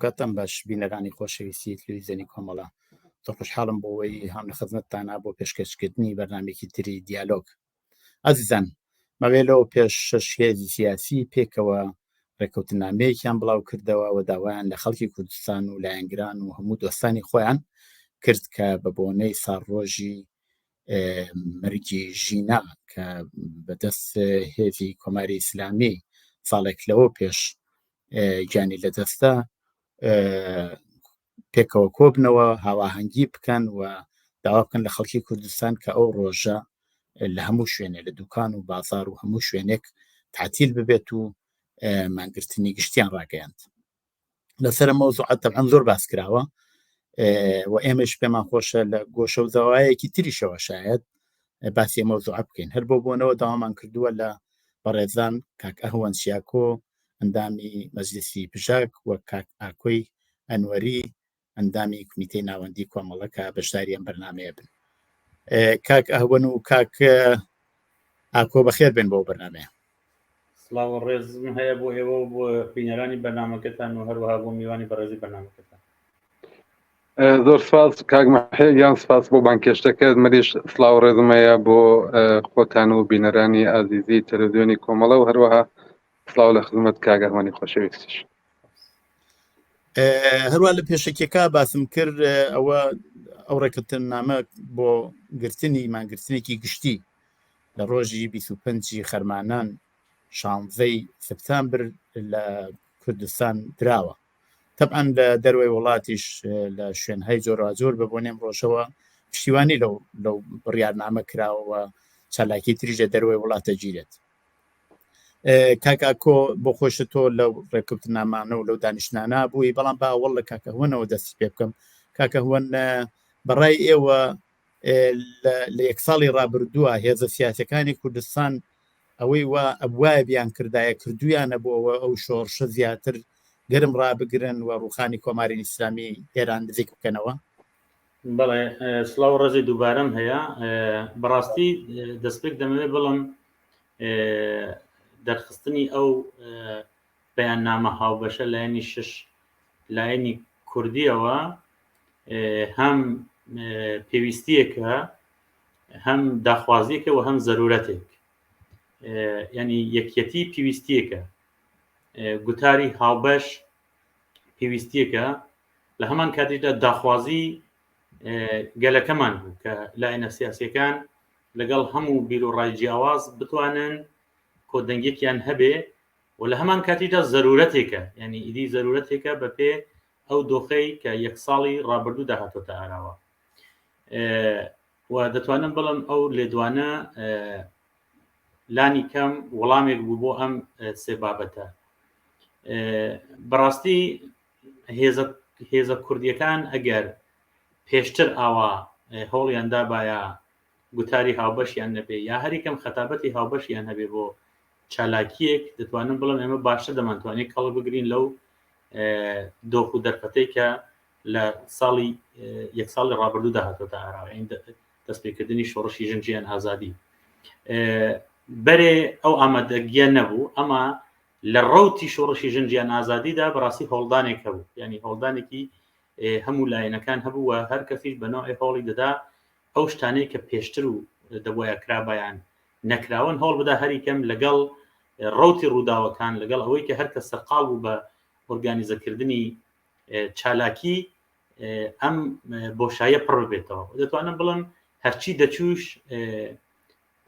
کاتم باش بینەرانی خۆشەویستی تلویزیۆنی کۆمەڵە زۆر خوشحاڵم بۆەوەی هەم لە خزمەتتانە بۆ پێشکەشکردنی بەرنامێکی تری دیالۆگ. ئازیزان، مەوێلەوە پێش 6 هێزی سیاسی پێکەوە ڕێکەوتنامەیەکیان بڵاو کردەوە و داوایان لە خەڵکی کوردستان و لایەنگران و هەموو دۆستانی خۆیان کرد کە بە بۆنەی ساڕۆژی مەرگی ژینا کە بەدەست هێزی کۆماری ئیسلامی ساڵێک لەوە پێش گیانی لەدەستە پێکەوە کۆبنەوە هاواهەنگی بکەن و داوا بکەن لە خەڵکی کوردستان کە ئەو ڕۆژە لە هەموو شوێنێ لە دوکان و بازار و هەموو شوێنێک تعتیل ببێت و مانگرتنی گشتیان ڕاگەیاند. لەسەر مەوزوعات تەبعاً زۆر باس کراوە و ئێمەش پێمان خۆشە لە گۆشە و زەوایەکی تریشەوە شاید باسی مەوزوع بکەین. هەر بۆ بۆنەوە داوامان کردووە لە بەڕێزان کاک ئەهوەن سیاکۆ ئەندامی مەجلیسی پژاک و کاک ئاکۆی ئەنوەری ئەندامی کومیتەی ناوەندی کۆمەڵەکە بەشداری ئەم بەرنامەیە بن. کاک ئەهوەن و کاک ئاکۆ بەخێر بێن بۆ بەرنامەیە. سڵاو و ڕێزم هەیە بۆ ئێوە و بۆ بینەرانی بەرنامەکەتان و هەروەها بۆ میوانی بەڕێزی بەرنامەکەتان. زۆر سپاس کاک مەحێ، سپاس بۆ بانکێشتەکەت. مەریش سڵاو ڕێزم هەیە بۆ خۆتان و بینەرانی ئازیزی تەلەڤیزیۆنی کۆمەڵە و هەروەها سڵاو لە خزمەت کاک ئەهوەنی خۆشەویستیش. هەروە لە پێشەکێکا باسم کرد ئەو ڕێکەوتنامە بۆ گرتنی مانگرتنێکی گشتی لە ڕۆژی 25 خەرمانان 16 سپتامبر لە کوردستان دراوە. طبعاً لە دەروەی وڵاتیش لە شوێنهای جۆراوجۆر بە بۆنێم ڕۆژەوە پشتیوانی لەو بڕیارنامە کراوە چالاکی تریژە دەروەی وڵاتە گیرێت. کاکاکۆ بۆ خۆشە تۆ لەو ڕێکەوتنامانە و لەو دانیشتانە بووی، بەڵام باوەڵ لە کاکەهوەنەوە دەستی پێ بکەم. کاکەهوەن بەڕای ئێوە لە یەک ساڵی ڕابردووە هێزە سیاسەکانی کوردستان ئەوەی وا ئەبوایە بیان کردایە کردویانە بۆەوە ئەو شۆڕشە زیاتر گەرم ڕابگرن و ڕوخانی کۆماری ئیسلامی ئێران نزیک بکەنەوە؟ بەڵێ، سڵاو ڕێزی دووبارەم هەیە. بەڕاستی دەستپێک دەمەوێت بڵم دەرخستنی ئەو بەیاننامە هاوبەشە لایەنی 6 لایەنی کوردیەوە هەم پێویستیەکە، هەم داخوازیەکە و هەم زەرورەتێک، یعنی یەکەتی پێویستیەکە، گوتاری هاوبەش پێویستیەکە. لە هەمان کاتیشدا داخوازی گەلەکەمان بوو کە لایەنە سیاسیەکان لەگەڵ هەموو بیر و ڕای جیاواز بتوانن کۆدەنگێکیان هەبێ و لە هەمان کاتیدا زەرورەتێکە، یعنی ئیدی زەرورەتێکە بە پێ ئەو دۆخەی کە یەک ساڵی ڕابردوو داهاتۆتە ئاراوە. و دەتوانم بڵم ئەو لێدوانە لانی کەم وەڵامێک بوو بۆ ئەم سێ بابەتە. بەڕاستی هێزە کوردیەکان ئەگەر پێشتر ئاوا هەوڵیاندا باە گوتاری هاوبەشیان نەبێ یا هەریکەم خەتابەتی هاوبەشیان هەبێ بۆ چالاکیەک، دەتوانم بڵم ئێمە باشتر دەمانتوانێت کەڵ بگرین لەو دۆخ و دەرفەتەی کە لە ساڵی یەک ساڵی ڕابردوو داهاتۆتە ئاراوە، دەستپێکردنی شۆڕشی ژنجیان ئازادی بەرێ ئەو ئامادەگیە نەبوو. ئەمە لە ڕەوتی شۆڕشی ژنجیان ئازادیدا بەڕاستی هەوڵدانێک هەبوو، ینی هەوڵدانێکی هەموو لایەنەکان هەبوو و هەر کەسیش بەنەوەی هەوڵی دەدا ئەو شتانەی کە پێشتر و دەبووە کرابیان نەکراون هەوڵ بدا هەریکەم لەگەڵ ڕەوتی ڕووداوەکان، لەگەڵ ئەوەی کە هەر کەس سەرقاڵ بوو بە ئۆرگانیزەکردنی چالاکی ئەم بۆشایە پڕ بێتەوە. دەتوانم بڵم هەرچی دەچوش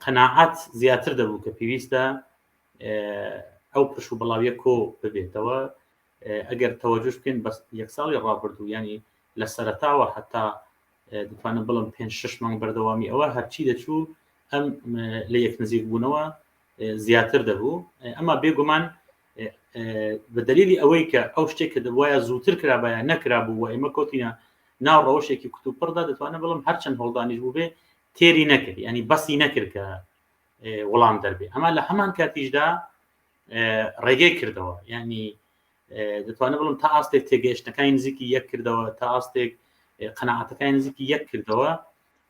قەناعەت زیاتر دەبوو کە پێویستە ئەو پش و بەڵاویە کۆ ببێتەوە. ئەگەر تەوەجوش بکەین بە یەک ساڵی ڕابردوو، ینی لە سەرەتاوە حتا دەتوانم بڵم 5-6 مانگ بەردەوامی ئەوە هەرچی دەچوو ئەم لە یەک نزیک بوونەوە زیاتر دەبوو. ئەمە بێگومان بە دلیلی ئەوەی کە ئەو شتێک کە دەبوایە زووتر کرابایە نەکرابوو و ئێمە کۆتینە ناو ڕەوشێکی کتوپڕدا، دەتوانم بڵم هەرچەند هەوڵدانیش بوو بێ تێری نەکرد، ینی بەسی نەکرد کە وەڵام دەربێ. ئەمە لە هەمان کاتیشدا ڕێگەی کردەوە، ینی دەتوانم بڵم تا ئاستێک تێگەیشتەکانی نزیکی یەک کردەوە، تا ئاستێک قەناعەتەکانی نزیکی یەک کردەوە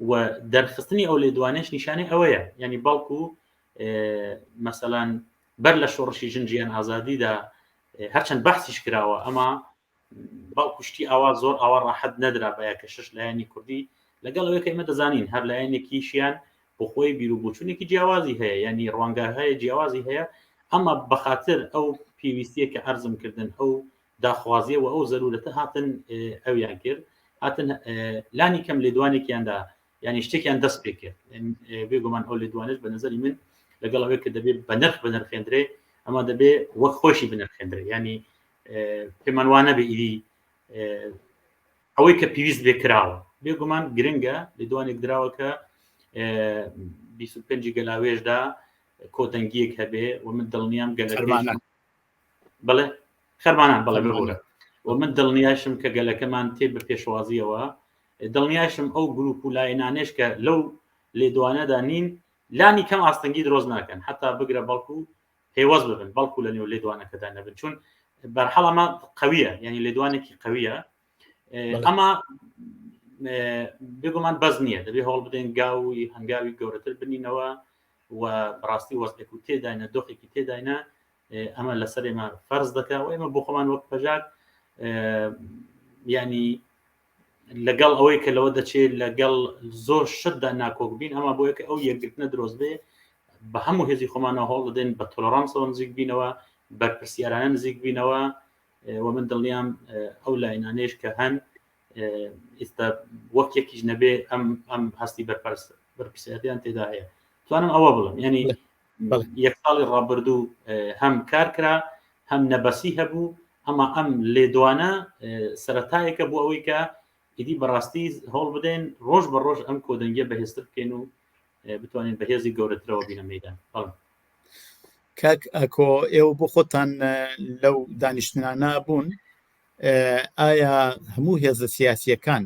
و دەرخستنی ئەو لێدوانش نیشانەی ئەوەیە، ینی بەڵکو مەسەلەن بەر لە شۆڕشی ژنجیان ئازادیدا هەرچەند بەحسیش کراوە، ئەمە باوکو شتی ئەوە زۆر ئەوە ڕاحەت نەدرا بە یەکەشش لایەنی کوردی لەگەڵ ئەوەی کە ئێمە دەزانین هەر لایەنێکیشیان بۆ خۆی بیرروبوچونێکی جیاوازی هەیە ینی ڕوانگەهەیە جیاوازی هەیە ئەمە بەخاتر ئەو پێویستیە کە ئەرزم کردن ئەو داخوازیە و ئەو زەرورەتە هاتن ئەویان کرد هاتن لانی کەم لێدوانێکیاندا ینی شتێکیان دەست پێ کرد بێگومان ئەو لێدوانش بە نظری من لەگەڵ ئەوەی کە دەبێت بە نرخ بنرخێنرێ ئەمە دەبێت وەک خۆشی بنرخێنرێ ینی پێمان وانە بێ ئیدی ئەوەی کە پێویست بێ کراوە بێگومان گرنگە لێدوانێک دراوە کە 25 گەلاوێژدا کۆتەنگیەک هەبێ و من دڵنیام گەلەکەمان بڵێ خەرمانان بەڵێ بڕورە و من دڵنیاشم کە گەلەکەمان تێ بە پێشوازیەوە دڵنیاشم ئەو گروپ و لایەنانێش کە لەو لێدوانەدا نین لانی کەم ئاستەنگی درۆز ناکەن حتا بگرە بەڵکو پێوەز ببن بەڵکو لە نێو لێدوانەکەدا نەبن چون بەرحەڵەمە قەویە ینی لێدوانێکی قەویە ئەمە بێگومان بەز نییە دەبێ هەوڵ بدەین گاوی هەنگاوی گەورەتر بنینەوە و بەڕاستی وەستێک و تێداینە دۆخێکی تێداینە ئەمە لەسەر ئێمە فەرز دەکا و ئێمە بۆ خۆمان وەک پەژاک ینی لەگەڵ ئەوەی کە لەوە دەچێت لەگەڵ زۆر شتدا ناکۆک بین ئەمە بۆ یەکە ئەو یەکگرتنە دروست بێ بە هەموو هێزی خۆمانەوە هەوڵ دەدەین بە تۆلەرانسەوە نزیک بینەوە بەرپرسیارانە نزیک بینەوە و من دڵنیام ئەو لاینانێش کە هەن ئێستا وەک یەکیش نەبێ ئەم هەستی بەرپرسیارەتیان تێدا هەیە توانم ئەوە بڵم ینی یەک ساڵی ڕابردوو هەم کار کرا هەم نەبەسی هەبوو ئەمە ئەم لێدوانە سەرەتایەکە بۆ ئەوەی کە ئیدی بەڕاستی هەوڵ بدەین ڕۆژ بە ڕۆژ ئەم کۆدەنگیە بەهێزتر بکەین و بتوانین بەهێزی گەورەترەوە بینە مەیدان کاک ئەکۆ ئێوە بۆ خۆتان لەو دانیشتنانە بوون ئایا هەموو هێزە سیاسیەکان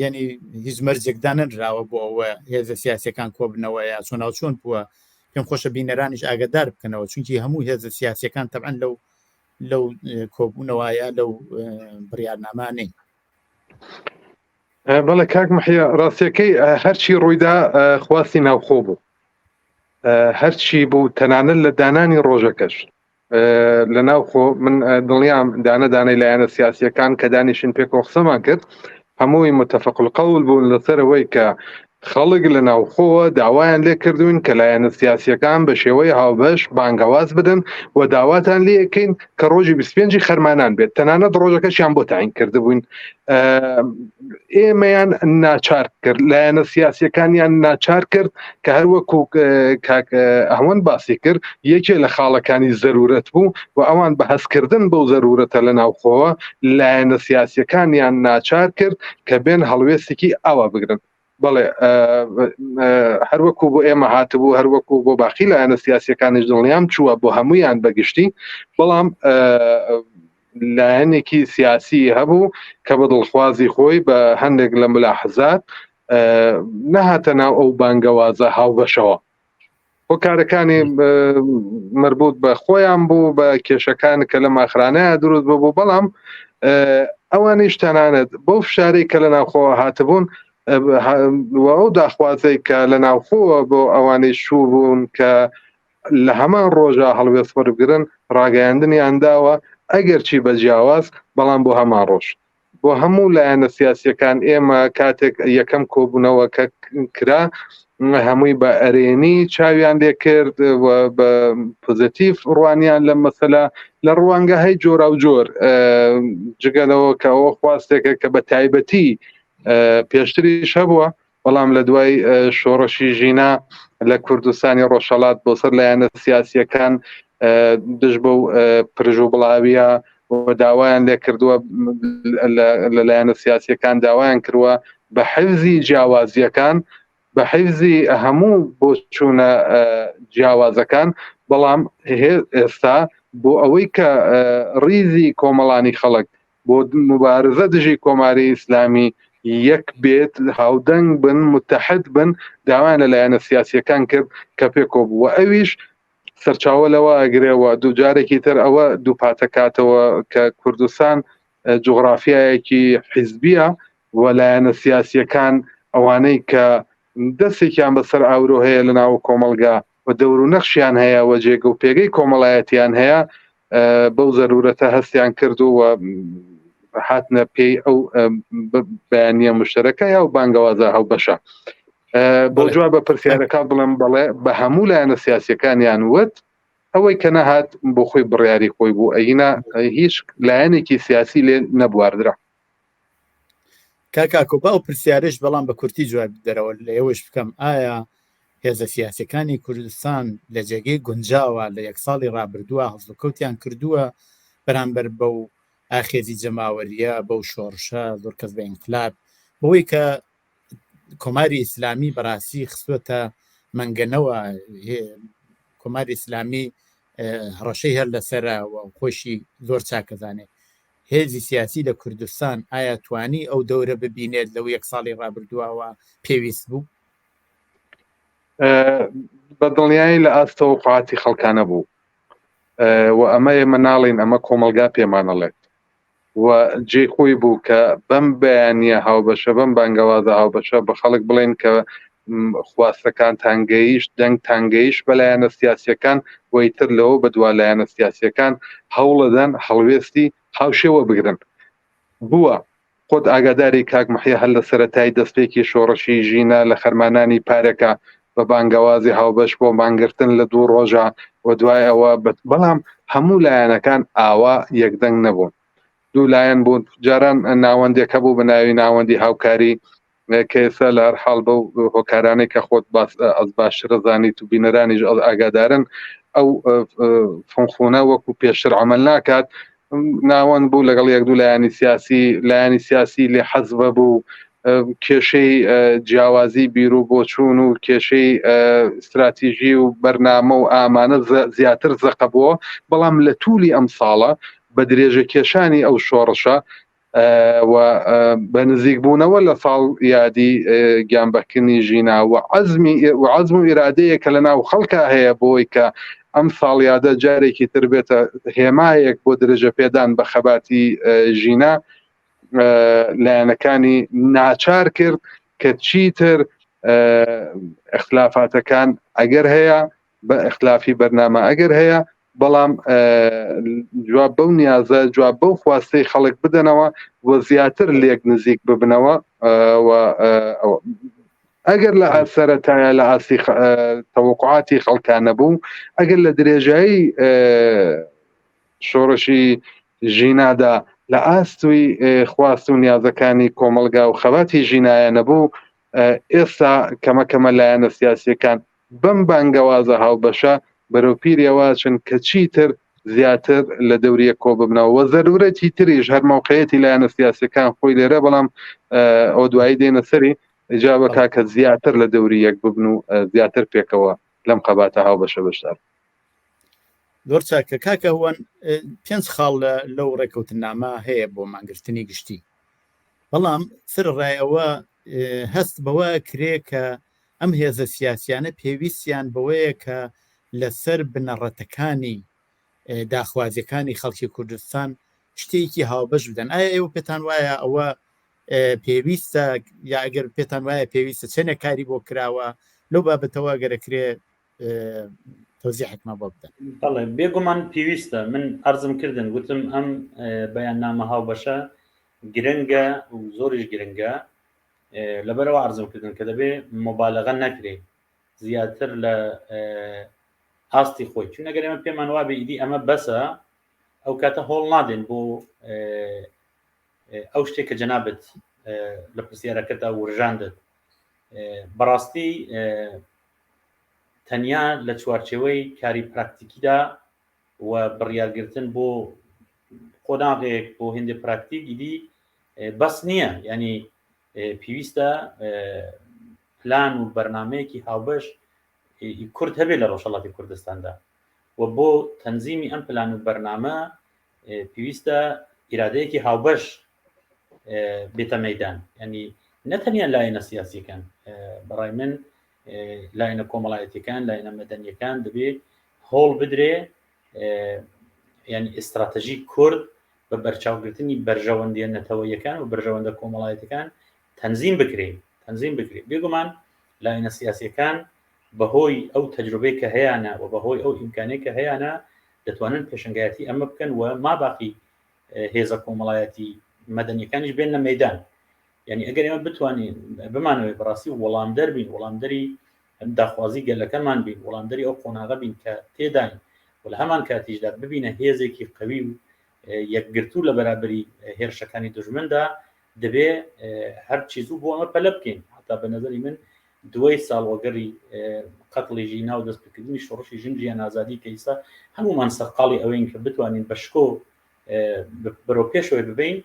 یعنی هیچ مەرجێکدا نەنراوە بۆ ئەوە هێزە سیاسیەکان کۆبنەوە یا چۆن بووە پێم خۆشە بینەرانیش ئاگدار بکەنەوە چونکی هەموو هێزە سیاسیەکان تەبعەن لەو کۆبوونەوەیە لەو بڕیارنامانەی بەڵێ کاک مەحیا ڕاستیەکەی هەرچی ڕوویدا خواستی ناوخۆ بوو هەرچی بوو تەنانەت لە دانانی ڕۆژەکەش لە ناوخۆ من دڵنیام دانەدانەی لایەنە سیاسیەکان کە دانیشن پێکۆ قسەمان کرد هەمووی متفق القول بوون لەسەرەوەی کە خەڵک لە ناوخۆوە داوایان لێ کردوین کە لایەنە سیاسیەکان بە شێوەی هاوبەش بانگەواز بدەن و داواتان لێ یەکەین کە ڕۆژی 25 خەرمانان بێت تەنانەت ڕۆژەکەشیان بۆ تاین کردبووین ئێمەیان ناچار کرد لایەنە سیاسیەکانیان ناچار کرد کە هەروەکو ئەوەن باسی کرد یەکێ لە خاڵەکانی زەرورەت بوو و ئەوان بە هەستکردن بەو زەرورەتە لە ناوخۆوە لایەنە سیاسیەکانیان ناچار کرد کە بێن هەڵوێستێکی ئاوا بگرن بەڵێ هەروەکو بۆ ئێمە هاتبوو هەروەکو بۆ باقی لایەنە سیاسیەکانیش دڵنیام چووە بۆ هەمویان بەگشتی بەڵام لایەنێکی سیاسی هەبوو کە بە دڵخوازی خۆی بە هەندێک لە ملاحزات نەهاتە ناو ئەو بانگەوازە هاوبەشەوە بۆ کارەکانی مربوط بە خۆیان بوو بە کێشەکان کە لە ماخرانەیە دروست بوو بەڵام ئەوانیش تەنانەت بۆ فشارەی کە لە ناوخۆوە هاتبوون ئەو داخوازەی کە لە ناوخۆوە بۆ ئەوانەی شوو بوون کە لە هەمان ڕۆژە هەڵوێست وەربگرن ڕاگەیاندنیان داوە ئەگەر چی بە جیاواز بەڵام بۆ هەمان ڕۆژ بۆ هەموو لایەنە سیاسیەکان ئێمە کاتێک یەکەم کۆبوونەوە کە کرا هەمووی بە ئەرێنی چاویان لێ کرد و بە پۆزیتیڤ ڕوانیان لە مەسەلە لە ڕوانگەهای جۆرا و جۆر جگەلەوە کە ئەوە خواستێکە کە بە تایبەتی پێشتریش هەبووە بەڵام لە دوای شۆڕەشی ژینا لە کوردستانی ڕۆژهەڵات بۆ سەر لایەنە سیاسیەکان دژ بە پرژ و بڵاویە و داوایان لێ کردووە لەلایەنە سیاسیەکان داوایان کردووە بە حیفزی جیاوازیەکان بە حیفزی هەموو بۆ چوونە جیاوازەکان بەڵام ئێستا بۆ ئەوەی کە ڕیزی کۆمەڵانی خەڵک بۆ مبارزە دژی کۆماری ئیسلامی یەک بێت هاودەنگ بن متحد بن داوایان لەلایەنە سیاسیەکان کرد کە پێکۆ بووە ئەویش سەرچاوە لەوە ئەگرێەوە دووجارێکی تر ئەوە دووپاتەکاتەوە کە کوردستان جوغرافیایەکی حیزبیە و لایەنە سیاسیەکان ئەوانەی کە دەستێکیان بەسەر ئاورۆ هەیە لە ناو کۆمەلگا و دەور و نەخشیان هەیە و جێگە و پێگەی کۆمەڵایەتیان هەیە بەو زەرورەتە هەستیان کرد و هاتنە پێی ئەو بەیانیە مشتەرەکە یا و بانگەوازە هاوبەشە. بۆ جواب بە پرسیارەکە بڵێم بەڵێ بە هەموو لایەنە سیاسیەکانیان وت ئەوەی کە نەهات بۆ خۆی بڕیاری خۆی بوو ئەینا هیچ لایەنێکی سیاسی لێ نەبواردرا. کاکۆبا و پرسیارش بەڵام بە کورتی جواب دەرەوە لە ئێوەش بکەم ئایا هێزە سیاسەکانی کوردستان لە جێگەی گونجاوە لە یەک ساڵی ڕابردووە هەڵسوکەوتیان کردووە بەرامبەر بەو ئاخێزی جەماوەریە بەو شۆڕشە زۆر کەس بە ئینقلاب بەوەی کە کۆماری ئیسلامی بەڕاستی خستوەتە مەنگەنەوە کۆماری ئیسلامی هەڕەشەی هەر لەسەرەوە خۆشی زۆر چاکەزانێ هێزی سیاسی لە کوردستان ئایا توانی ئەو دەورە ببینێت لەو یەک ساڵی ڕابردووەوە پێویست بوو؟ بە دڵنیایی لە ئاستەوە قاعاتی خەڵکانە بوو و ئەمە ئێمە ناڵین ئەمە کۆمەلگا پێمانەڵێت و جێ خۆی بوو کە بەم بەیانیە هاوبەشە بەم بانگەوازە هاوبەشە بە خەڵک بڵێن کە خواستەکان تانگەیش دەنگ تانگەیش بەلایەنە سیاسیەکان وەیتر لەوە بە دوا لایەنە سیاسیەکان هەوڵەدەن هەڵوێستی هاوشێوە بگرن بووە. خۆت ئاگاداری کاک مەحیە هەر لە سەرەتای دەستپێکی شۆڕەشی ژینە لە خەرمانانی پارێکە بە بانگەوازی هاوبەش بۆ مانگرتن لە 2 ڕۆژە و دوای ئەوە بەڵام هەموو لایەنەکان ئاوا یەکدەنگ نەبوون. 2 لایەن بوون جاران ناوەندێکە بوو بە ناوی ناوەندی هاوکاری کەسە لە هەر حاڵ بەو هۆکارانەی کە خۆت ئەس باشترە زانیت و بینەرانیش ئاگادارن ئەو فۆنخۆنە وەکو پێشتر عەمەل ناکات ناوەند بوو لەگەڵ 1-2 لایەنی سیاسی لێ حەزبە بوو کێشەی جیاوازی بیرو بۆ چوون و کێشەی استراتیژی و بەرنامە و ئامانە زیاتر زەقە بووە بەڵام لە توولی ئەم ساڵە بە درێژە کێشانی ئەو شۆڕشە و بە نزیکبوونەوە لە ساڵ یادی گیانبەکردنی ژینا و عەزم و ئیرادەیە کە لە ناو خەڵکا هەیە بۆی کە ئەم ساڵیادە جارێکی تر بێتە هێمایەک بۆ درێژە پێدان بە خەباتی ژینا لایەنەکانی ناچار کرد کە چیتر اختلافاتەکان ئەگەر هەیە بە اختلافی بەرنامە ئەگەر هەیە بەڵام جواب بەو نیازە جواب بەو خواستەی خەڵک بدەنەوە و زیاتر لێک نزیک ببنەوە ئەگەر لە سەرەتایە لە ئاسی تەوقعاتی خەڵکانە بوو ئەگەر لە درێژایی شۆڕشی ژینادا لە ئاستوی خواست و نیازەکانی کۆمەلگا و خەباتی ژینایە نەبوو ئێستا کەمەکەمە لایەنە سیاسیەکان بەم بانگەوازە هاوبەشە بەرەو پیرەوە چن کە چیتر زیاتر لە دەوریە کۆ ببنەوە و زەرورەتی تریش هەر موقعیەتی لایەنە سیاسیەکان خۆی لێرە بەڵام ئەو دوایی دێنە سەری ئجابەکە کە زیاتر لە دەوری یەک ببن و زیاتر پێکەوە لەم خەباتە هاوبەشە بەشدار. زۆر چاکە کاکە هوان 5 خاڵ لەو ڕێکەوتنامە هەیە بۆ مانگرتنی گشتی بەڵام سرڕایەوە هەست بەوە کرێ کە ئەم هێزە سیاسیانە پێویستیان بەوەیە کە لەسەر بنەڕەتەکانی داخوازیەکانی خەڵکی کوردستان شتێکی هاوبەش بدەن ئایا ئێوە پێتان وایە ئەوە پێویستە یا ئەگەر پێتان وایە پێویستە چەنە کاری بۆ کراوە لەو بابەتەوە گەرەکرێ تۆزیحێکمە بۆ بدەن؟ بەڵێ بێگومان پێویستە من ئەرزم کردن گوتم ئەم بەیاننامە هاوبەشە گرنگە و زۆریش گرنگە لەبەرەوە ئەرزم کردن کە دەبێ مۆبالەغە نەکرێ زیاتر لە ئاستی خۆی چون ئەگەر ئێمە پێمان وابێ ئیدی ئەمە بەسە ئەو کاتە هۆڵ نادێن بۆ ئەو شتێکە جەنابەت لە پرسیارەکەدا وڕژاندت بەڕاستی تەنیا لە چوارچێوەی کاری پراکتیکیدا و بڕیارگرتن بۆ قۆناغێک بۆ هێندە پراکتیک ئیدی بەس نییە ینی پێویستە پلان و بەرنمەیەکی هاوبەش کورد هەبێ لە ڕۆژهەڵاتی کوردستاندا و بۆ تەنزیمی ئەم پلان و بەرنامە پێویستە ئیرادەیەکی هاوبەش بێتە مەیدان ینی نەتەنیا لایەنە سیاسیەکان بەڕای من لایەنە کۆمەڵایەتیەکان لایەنە مەدەنیەکان دەبێت هۆڵ بدرێ ینی ئستراتژی کورد بە بەرچاوگرتنی بەرژەوەندیە نەتەوەیەکان و بەرژەوەندە کۆمەڵایەتەکان تەنزیم بکرێ بێگومان لایەنە سیاسیەکان بەهۆی ئەو تەجروبەی کە هەیەە و بەهۆی ئەو ئیمکانەی کە هەیەە دەتوانن پێشنگایەتی ئەمە بکەن و ما باقی هێزە کۆمەڵایەتی مەدەنیەکانیش بێن لە مەیدان. یعنی ئەگەر ئێمە بتوانین بمانەوەی بەڕاستی وەڵامدەر بین، وەڵامدەری داخوازی گەلەکەمان بین، وەڵامدەری ئەو قۆناغە بین کە تێداین و لە هەمان کاتیشدا ببینە هێزێکی قەوی و یەکگرتوو لە بەرابەری هێرشەکانی دژمندا، دەبێ هەر چیز و بۆ ئەمە پەلە بکەین. حتا بە نەزەری من دوای ساڵوەگەری قەتڵێژی ناو دەستپێکردنی شۆڕشی ژنجیان ئازادی کە ئێستا هەمومان سەرقاڵی ئەوەین کە بتوانین بە شکۆ بەرەو پێشەوەی ببین،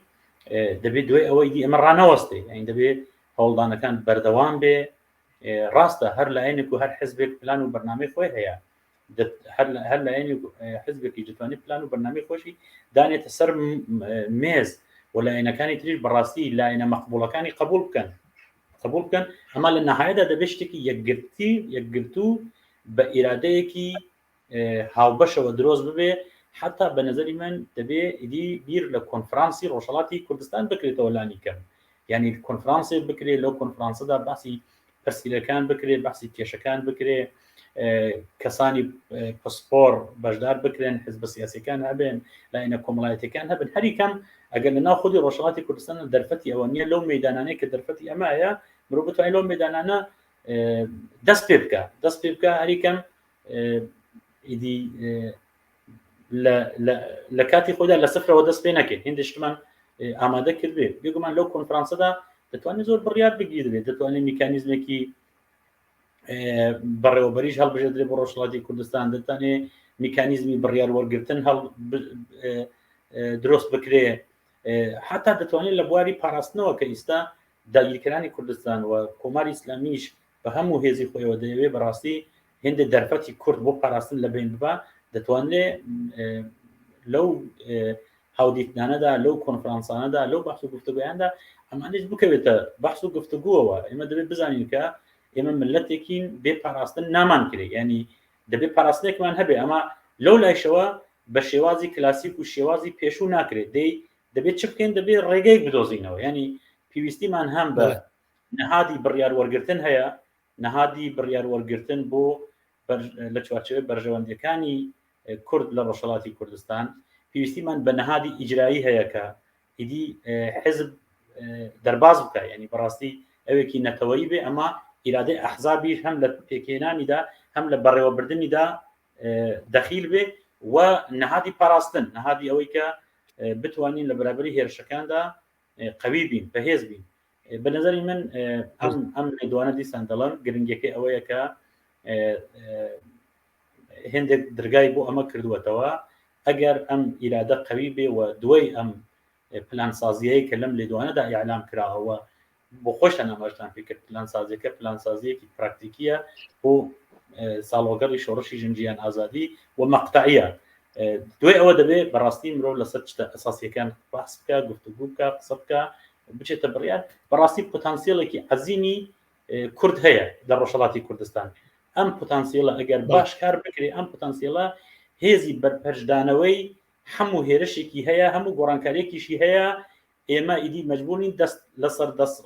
دەبێت دوای ئەوەی دی ئەمە ڕانەوەستێ، یعنی دەبێت هەوڵدانەکان بەردەوام بێ. ڕاستە هەر لایەنێک و هەر حزبێک پلان و بەرنامەی خۆی هەیە، هەر لایەنی حزبێکی دەتوانێت پلان و بەرنامەی خۆشی دانێتە سەر مێز و لایەنەکانی تریش بەڕاستی لایەنە مەقبوڵەکانی قبول بکەن. ئەما لە نەهایەتدا دەبێت شتێکی یەکگرتوو بە ئیرادەیەکی هاوبەشەوە درۆست ببێ. حتا بە نەزەری من دەبێ ئیدی بیر لە کۆنفرانسی ڕۆژهەڵاتی کوردستان بکرێتەوە لانی کەم، یعنی کۆنفرانسێ بکرێت، لەو کۆنفرانسەدا باسی پرسیلەکان بکرێت، باسی کێشەکان بکرێت، کەسانی پسپۆر بەشدار بکرێن، حزب سیاسیەکان هەبێن، لایەنە کۆمەڵایەتیەکان هەبن. هەری کەم ئەگەر لە ناو خودی ڕۆژهەڵاتی کوردستان دەرفەتی ئەوە نییە لەو مەیدانانەیە کە دەرفەتی ئەمایە مرۆڤ بتوانێت لەو مەیدانانە دەست پێ بکە هەری کەم ئیدی لە کاتی خۆدا لە سفرەوە دەست پێ نەکەین. هێندشتمان ئامادە کردێ بێگومان لەو کۆنفرانسەدا دەتوانێت زۆر بڕیار بگیرێت، دەتوانێت میکانیزمێکی بەڕێوەبەریش هەڵبژێردرێت بۆ ڕۆژهەڵاتی کوردستان، دەتوانێت میکانیزمی بڕیار وەرگرتن دروست بکرێ، حتا دەتوانێت لە بواری پاراستنەوە کە ئێستا داگیرکەرانی کوردستان و کۆماری ئیسلامیش بە هەموو هێزی خۆیەوە دەیەوێت بەڕاستی هێندە دەرفەتی کورد بۆ پاراستن لە بین ببا، دەتوانێت لەو هاودیتنانەدا، لەو کۆنفرانسانەدا، لەو بەحث و گفتوگویاندا ئەمانش بکەوێتە بەحث و گفتوگوەوە. ئێمە دەبێت بزانین کە ئێمە ملەتێکین بێ پاراستن نامان کرێ، یعنی دەبێت پاراستنێکمان هەبێ، ئەمە لەو لایشەوە بە شێوازی کلاسیک و شێوازی پێشوو ناکرێت. دەبێت چ بکەین؟ دەبێت ڕێگەیەک بدۆزینەوە، یعنی پێویستیمان هەم بە نەهادی بڕیار وەرگرتن هەیە، نەهادی بڕیار وەرگرتن بۆ لە چوارچێوەی بەرژەوەندیەکانی کورد لە ڕۆژهەڵاتی کوردستان، پێویستیمان بە نەهادی ئیجرایی هەیە کە ئیدی حزب دەرباز بکە، یعنی بەڕاستی ئەوێکی نەتەوەیی بێ، ئەمە ئیرادەی ئەحزابیش هەم لە پێکهێنانیدا هەم لە بەڕێوەبردننیدا دەخیل بێ و نەهادی پاراستن، نەهادی ئەوەی کە بتوانین لە بەرابەری هێرشەکاندا قەوی بین، بەهێز بین. بە نەزەری من ئەم لێدوانە دیسان دەڵێن گرنگەکەی ئەوەیە کە هێندێک دەرگای بۆ ئەمە کردووەتەوە، ئەگەر ئەم ئیرادە قەوی بێ و دوای ئەم پلانسازیەیە کە لەم لێدوانەدا ئیعلام کراوە بۆ خۆشە نامەشتان پێکرد، پلانسازیەکە پلانسازیەکی پراکتیکیە بۆ ساڵۆگەڕی شۆڕشی ژنجیان ئازادی و مەقتەعیە. دوای ئەوە دەبێت بەڕاستی مرۆڤ لەسەر ئەساسیەکان بەحث بکە، گفتوگو بکە، قسە بکە، بچێتە بڕیار. بەڕاستی پۆتانسیێڵێکی عەزیمی کورد هەیە لە ڕۆژهەڵاتی کوردستان. ئەم پۆتانسیێڵە ئەگەر باش کار بکرێ، ئەم پۆتانسیێڵە هێزی بەرپەرشدانەوەی هەموو هێرشێکی هەیە، هەموو گۆڕانکاریەکیشی هەیە. ئێمە ئیدی مەجبورین دەست لەسەر دەست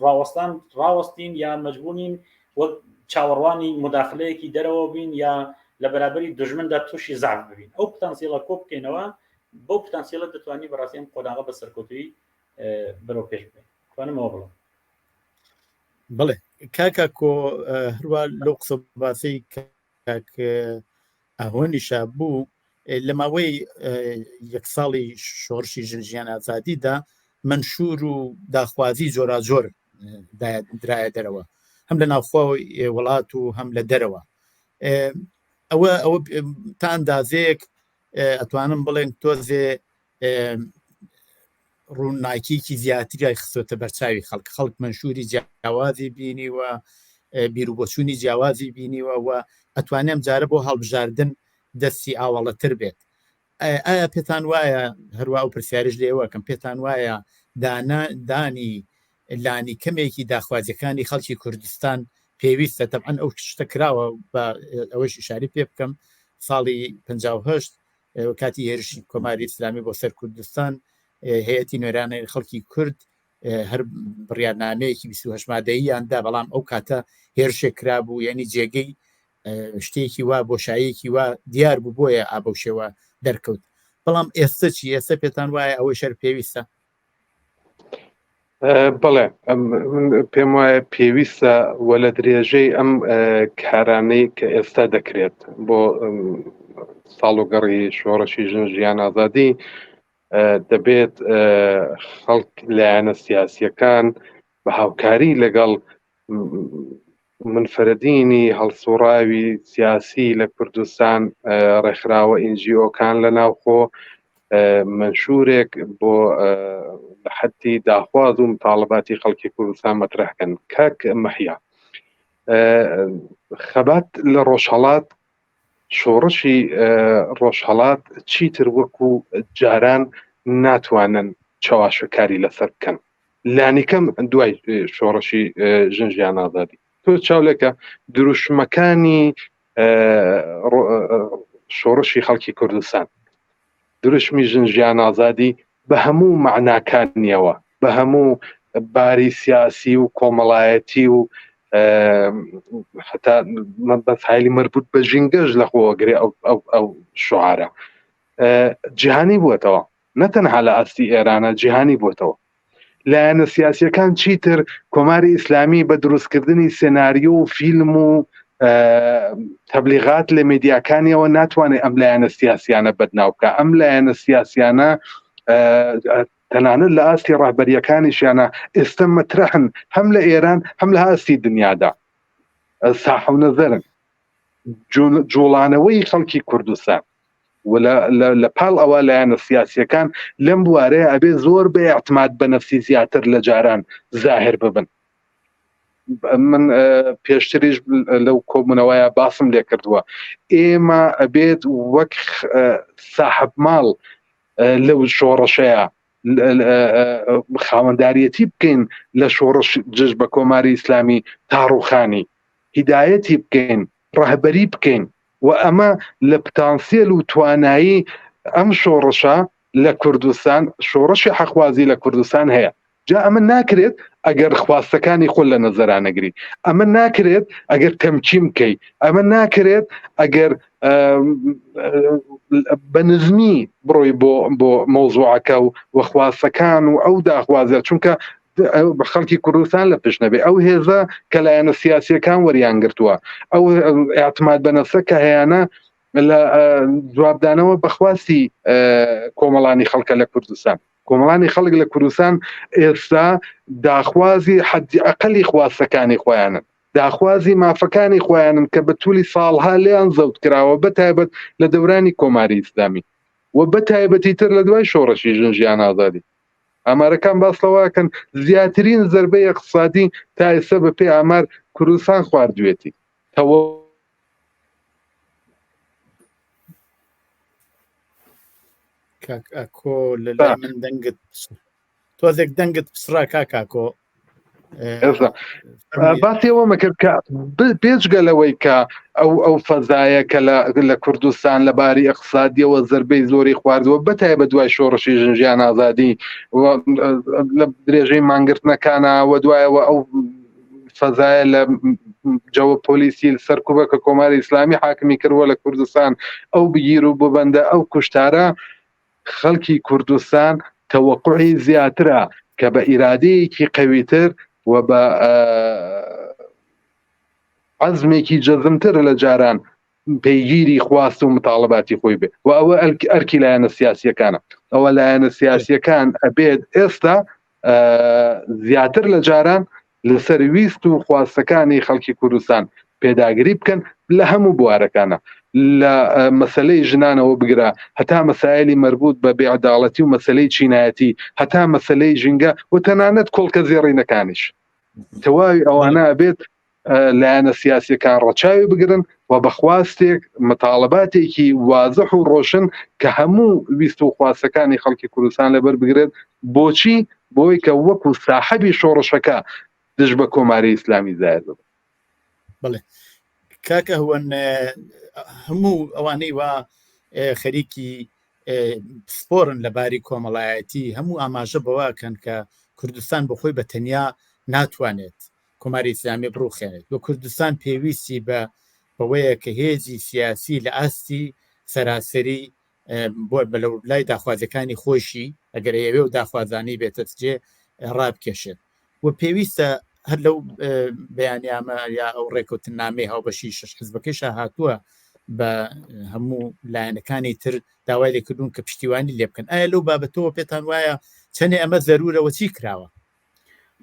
ڕاوەستین یا مەجبورین وەک چاوەڕوانی مداخلەیەکی دەرەوە بین یا لە بەرابەری دژمندا تووشی زعف ببین. ئەو پۆتانسیێڵە کۆ بکەینەوە، بەو پۆتانسیێڵە دەتوانانی بەڕاستی ئەم قۆناغە بە سەرکەوتووی بەرەو پێش بێت. توانمەوە بڵێم. بڵێ کاکە کۆ هەروە لەو قسە باسی کاک ئاهۆنیشا بوو لە ماوەی یەک ساڵی شۆڕشی ژنجیان ئازادیدا منشور و داخوازی جۆرا زۆر درایە دەرەوە، هەم لە ناوخۆی وڵات و هەم لە دەرەوە. ئەوە تا ئەندازەیەک ئەتوانم بڵێن تۆزێ ڕووناکیکی زیاتری خستۆتە بەرچاوی خەڵک منشوری جیاوازی بینیوە، بیرروبۆچوونی جیاوازی بینیوە و ئەتوانێم جارە بۆ هەڵبژاردن دەستی ئاوەڵەتر بێت. ئایا پێتان وایە هەروە ئەو پرسیارش لێوە کەم پێتان وایە دانی لانی کەمێکی داخوازیەکانی خەڵکی کوردستان پێویستە؟ تەبعەن ئەو شتە کراوە بە ئەوەش ئیشاری پێ بکەم ساڵی 58 کاتی هێرشی کۆماری ئیسلامی بۆ سەر کوردستان هەیەتی نوێرانەی خەڵکی کورد هەر بڕیارنامەیەکی 28 مادەییاندا، بەڵام ئەو کاتە هێرشێک کرابوو، یعنی جێگەی شتێکی وا بۆشاییەکی وا دیار بوو بۆیە ئابەو شێوە دەرکەوت. بەڵام ئێستا چی ئێستا پێتان وایە ئەوەی شەر پێویستە؟ بەڵێ پێم وایە پێویستە وە لە درێژەی ئەم کارانەی کە ئێستا دەکرێت بۆ ساڵوگەڕی شۆڕشی ژیان ئازادی دەبێت خەڵک لایەنە سیاسیەکان بە هاوکاری لەگەڵ منفەردینی هەڵسوڕاوی سیاسی لە کوردستان ڕێکخراوە NGOکان لە ناوخۆ منشورێک بۆ لە حەدی داخواز و متاڵباتی خەڵکی کوردستان مەطرحکەن. کاک مەحیا خەبات لە ڕۆژهەڵات شۆڕشی ڕۆژهەڵات چیتر وەکو جاران ناتوانن چاواشەکاری لەسەر بکەن لانیکەم دوای شۆڕشی ژیان ئازادی. تۆ چاولێکە دروشمەکانی شۆڕشی خەڵکی کوردستان دروشمی ژیان ئازادی بە هەموو معناکانیەوە بە هەموو باری سیاسی و کۆمەڵایەتی و حتا بەسایلی مربوط بە ژینگەش لە خۆگرێ ئەو شعارە جیهانی بووەتەوە، نەتەنها لە ئاستی ئێرانە جیهانی بووەتەوە. لایەنە سیاسیەکان چیتر کۆماری ئیسلامی بە دروستکردنی سێناریۆ و فیلم و تەبلیغات لە میدیاکانیەوە ناتوانێت ئەم لایەنە سیاسیانە بەدناوکە. ئەم لایەنە سیاسیانە تەنانەت لە ئاستی ڕاهبەریەکانیشیانە ئێستا مەترەحن هەم لە ئێران هەم لە ئاستی دنیادا ساحە و نەزەرن جوڵانەوەی خەڵکی کوردستان لە پاڵ ئەوە لایەنە سیاسیەکان لەم بوارەیە ئەبێ زۆر بە اعتماد بە نەفسی زیاتر لە جاران زاهر ببن. من پێشتریش لەو کۆبوونەوەیە باسم لێ کردووە ئێمە ئەبێت وەک ساحب ماڵ لەو شۆڕەشەیە خاوەنداریەتی بکەین لە شۆڕش جژ بە کۆماری ئیسلامی تاڕوخانی هیدایەتی بکەین ڕەهبەری بکەین و ئەمە لە پتانسیل و توانایی ئەم شۆڕشە لە کوردستان شۆڕشی حەقوازی لە کوردستان هەیە. جا ئەمە ناکرێت ئەگەر خواستەکانی خۆ لە نەزەرانەگری، ئەمە ناکرێت ئەگەر تەمکین بکەی، ئەمە ناکرێت ئەگەر بە نزمی بڕۆی بۆ مۆزوعەکە و خواستەکان و ئەو داخوازە چونکە خەڵکی کوردستان لە پشت نەبێ. ئەو هێزە کە لایەنە سیاسیەکان وەریان گرتووە ئەو ئاعتماد بە نەفسە کە هەیەە لە جوابدانەوە بەخواستی کۆمەڵانی خەڵکە لە کوردستان. کۆمەڵانی خەڵک لە کوردستان ئێستا داخوازی حەدی ئەقەلی خواستەکانی خۆیانن، داخوازی مافەکانی خۆیانن کە بە توولی ساڵها لێیان زەوت کراوە بەتایبەت لە دەورانی کۆماری ئیسلامی و بەتایبەتی تر لە دوای شۆڕشی ژیان ئازادی. ئامارەکان باسڵەوەکەن زیاترین زەربەی اقتصادی تا ئێستا بە پێی ئامار کوردستان خواردوێتی. کاکۆ لەلای من دەنگت تۆزێک دەنگت پسڕا کاکۆ باسیەوە مەکرد کە پێشگەلەوەی کە ئەو فەزایە کە لە کوردستان لە باری اقتصادیەوە زەربەی زۆری خواردووە بەتایبە دوای شۆڕشی ژیان ئازادی لە درێژەی مانگرتنەکانە و دوایەوە ئەو فەزایە لە جەوە پۆلیسی سەرکوبە کە کۆماری ئیسلامی حاکمی کردووە لە کوردستان ئەو بگیر و ببەندە ئەو کوشتارە خەڵکی کوردستان تەوەقعی زیاترە کە بە ئیرادەیەکی قەویتر و بە عەزمێکی جەزمتر لە جاران پەیگیری خواست و متاڵباتی خۆی بێ و ئەوە ئەرکی لایەنە سیاسیەکانە. ئەوە لایەنە سیاسیەکان ئەبێت ئێستا زیاتر لە جاران لەسەر ویست و خواستەکانی خەڵکی کوردستان پێداگیری بکەن لە هەموو بوارەکانە، لە مەسەلەی ژنانەوە بگرە هەتا مەسایلی مربوط بە بێعەداڵەتی و مەسەلەی چینایەتی هەتا مەسەلەی ژینگە و تەنانەت کۆڵکە زێڕینەکانیش. تەواوی ئەوانە ئەبێت لایەنە سیاسیەکان ڕەچاوی بگرن و بەخواستێک متاڵباتێکی وازح و ڕۆشن کە هەموو ویست و خواستەکانی خەڵکی کوردستان لەبەر بگرێت. بۆچی؟ بۆی کە وەکو ساحەبی شۆڕشەکە دژ بە کۆماری ئیسلامی زایر ببن. بڵێ کاکە هەوەن هەموو ئەوانەی وا خەریکی سپۆرن لە باری کۆمەڵایەتی هەموو ئاماژە بەواکەن کە کوردستان بە خۆی بە تەنیا ناتوانێت کۆماری ئیسلامی بڕوخێنێت بە کوردستان پێویستی بەوەیە کە هێزی سیاسی لە ئاستی سەراسەری بۆ بەلەو لای داخوازەکانی خۆشی ئەگەر ئێوێ و داخوازانی بێتەجێ ڕابکێشێت و پێویستە هەر لەو بەیانیامە یا ئەو ڕێکوتن نامەی هاوبەشی شش حزبەکەیش هاتووە بە هەموو لایەنەکانی تر داوای لێکردوون کە پشتیوانی لێ بکەن. ئایا لەو بابەتەوە پێتان وایە چەندێ ئەمە زەرورەوە چی کراوە؟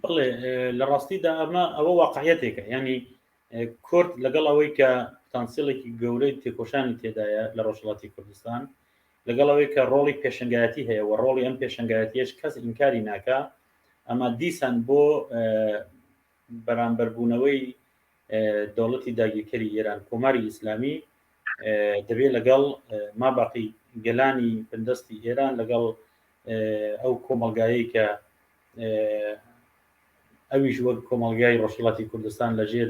بڵێ لە ڕاستیدا ئەوە واقعیەتێکە، ینی کورد لەگەڵ ئەوەی کە پتانسیڵێکی گەورەی تێکۆشانی تێدایە لە ڕۆژهەڵاتی کوردستان، لەگەڵ ئەوەی کە ڕۆڵی پێشنگایەتی هەیە و ڕۆڵی ئەم پێشنگایەتیش کەس ئینکاری ناکە، ئەمە دیسان بۆ بەرامبەربوونەوەی دەوڵەتی داگیرکەری ئێران کۆماری ئیسلامی دەبێت لەگەڵ ماباقی گەلانی بەندەستی ئێران لەگەڵ ئەو کۆمەلگایی کە ئەویش وەک کۆمەلگای ڕۆژهەڵاتی کوردستان لەژێر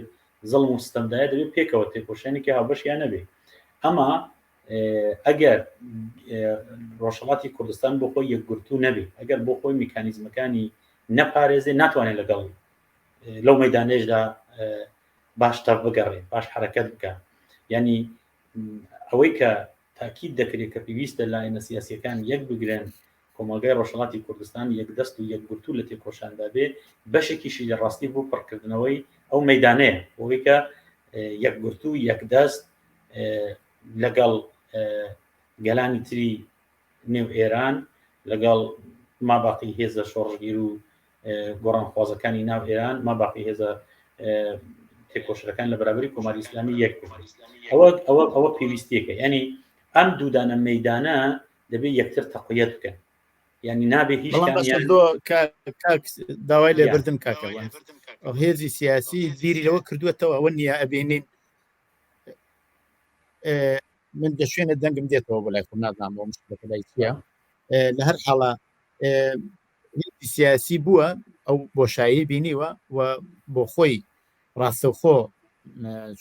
زەڵم و ستەمدایە دەبێت پێکەوە تێکۆشێنێکی هاوبەشیان نەبێت. ئەمە ئەگەر ڕۆژهەڵاتی کوردستان بۆ خۆی یەکگرتوو نەبێت، ئەگەر بۆ خۆی میکانیزمەکانی نەپارێزێ ناتوانێت لەگەڵ لەو مەیدانێشدا باش تەف بگەڕێ، باش حرەکەت بکە. ینی ئەوەی کە تاکید دەکرێت کە پێویستە لایەنە سیاسیەکان یەک بگرێن، کۆمەلگای ڕۆژهەڵاتی کوردستان یەکدەست و یەکگرتوو لە تێکۆشاندا بێ، بەشێکیشی لە ڕاستی بۆ پڕکردنەوەی ئەو مەیدانەیە، ئەوەی کە یەکگرتوو یەکدەست لەگەڵ گەلانی تری نێو ئێران، لەگەڵ ماباقی هێزە شۆڕژگیر و گۆڕانخوازەکانی ناو ئێران، ماباقی هێزە تێکۆشەکان لە بەرابەری کۆماری ئیسلامی یەک ئەوە پێویستیەکە. ینی ئەم دوودانە مەیدانە دەبێت یەکتر تەقویەت بکەن، ینی نابێت هیچ داوای لێبردن کاکەوە هێزی سیاسی دیری لەوە کردوێتەوە، ئەوە نییە ئەبێنین من دەشوێنە دەنگم دێتەوە بۆ لای خۆم نازانم بۆ مشکلەکە لای چییە. لە هەر حاڵە هێزی سیاسی بووە ئەو بۆشایی بینیوە و بۆ خۆی ڕاستەوخۆ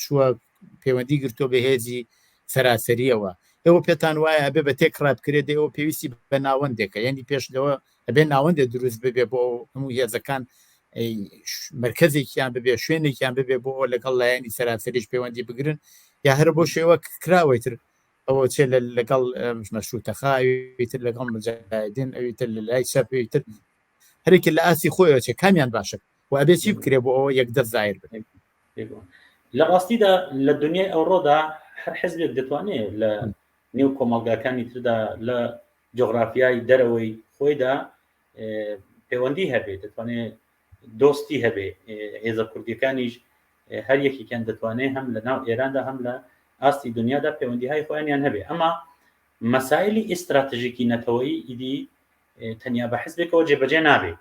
چووە پەیوەندی گرتۆ بە هێزی سەراسەریەوە. ئێوە پێتان وایە ئەبێ بە تێک ڕابکرێت ئەوە پێویستی بە ناوەندێکە، ینی پێش لەوە ئەبێ ناوەندێک دروست ببێ بۆ هەموو هێزەکان مرکزێکیان ببێ، شوێنێکیان ببێ بۆ لەگەڵ لایەنی سەراسەریش پەیوەندی بگرن، یا هەر بۆ شێوە کراوەیتر ئەوە چێ لەگەڵ مەشروتەخاویتر لەگەڵ مجاهدین ئەویتر لە لای سەپێتر هەرێکی لە ئاسی خۆیەوە چێ کامیان باشە و ئەبێ چی بکرێ بۆ ئەوە یەکدەست زایر بن. لە ڕاستیدا لە دنیای ئەوڕۆدا هەر حزبێک دەتوانێت لە نێو کۆمەڵگاکانی تردا لە جۆغرافیای دەرەوەی خۆیدا پەیوەندی هەبێت، دەتوانێت دۆستی هەبێ. هێزە کوردیەکانیش هەر یەکێکیان دەتوانێت هەم لە ناو ئێراندا هەم لە ئاستی دنیادا پەیوەندیهای خۆیانیان هەبێ. ئەمە مەسائلی ئیستراتژیکی نەتەوەیی ئیدی تەنیا بە حزبێکەوە جێبەجێ نابێت.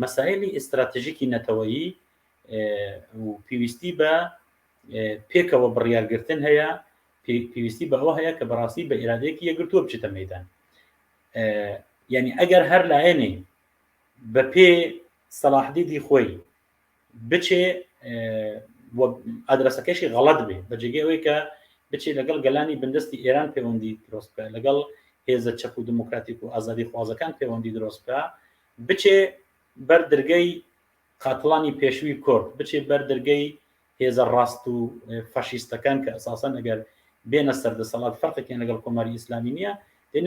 مەسائلی ئیستراتژیکی نەتەوەیی و پێویستی بە پێکەوە بڕیارگرتن هەیە، پێویستی بەەوە هەیە کە بەڕاستی بە ئیرادەیەکی یەکگرتووە بچێتە مەیدان. یعنی ئەگەر هەر لایەنێ بە پێ سەلاحدیدی خۆی بچێ ئادرسەکەشی غەڵەت بێ، بەجێگەی ئەوەی کە بچێ لەگەڵ گەلانی بەندەستی ئێران پەیوەندی دروست بکە، لەگەڵ هێزە چەپ و دموکراتیک و ئازادی خوازەکان پەیوەندی دروست بکە، بچێ بەر دەرگەی قاتڵانی پێشووی کورد، بچێ بەر دەرگەی هێزە ڕاست و فاشیستەکان کە ئەساساً ئەگەر بێنە سەردەسەڵات فەرقێکیان لەگەڵ کۆماری ئیسلامی نییە،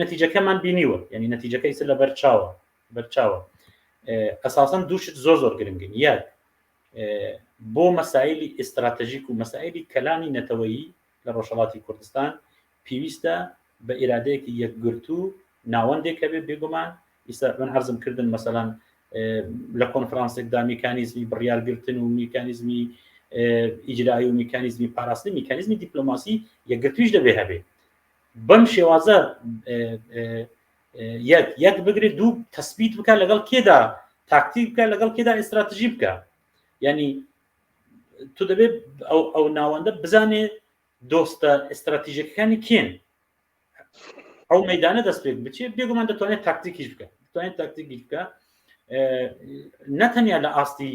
نەتیجەکەمان بینیوە، ینی نەتیجەکەی لە بەرچاوە. ئەساساً دووشت زۆر گرنگن، یەک بۆ مەسائلی ئیستراتژیک و مەسائلی کەلانی نەتەوەیی لە ڕۆژهەڵاتی کوردستان پێویستە بە ئیرادەیەکی یەکگرتوو ناوەندێک هەبێ. بێگومان ئێستا من عەرزم کردن مەسەڵەن لە کۆنفرانسێکدا میکانیزمی بڕیارگرتن و میکانیزمی ئیجرایی و میکانیزمی پاراستنی، میکانیزمی دیپلۆماسی یەکگرتوویش دەبێ هەبێ. بەم شێوازە یەک بگرێت، دوو تەسبیت بکە لەگەڵ کێدا تاکتیک بکە، لەگەڵ کێدا ئیستراتژی بکە. ینی تو دەبێت ئەو ناوەندە بزانێت دۆستە ئیستراتیژیەکانی کێن، ئەو مەیدانە دەست پێک بچێت، بێگومان دەتوانێت تاکتیکیش بکە، نەتەنیا لە ئاستی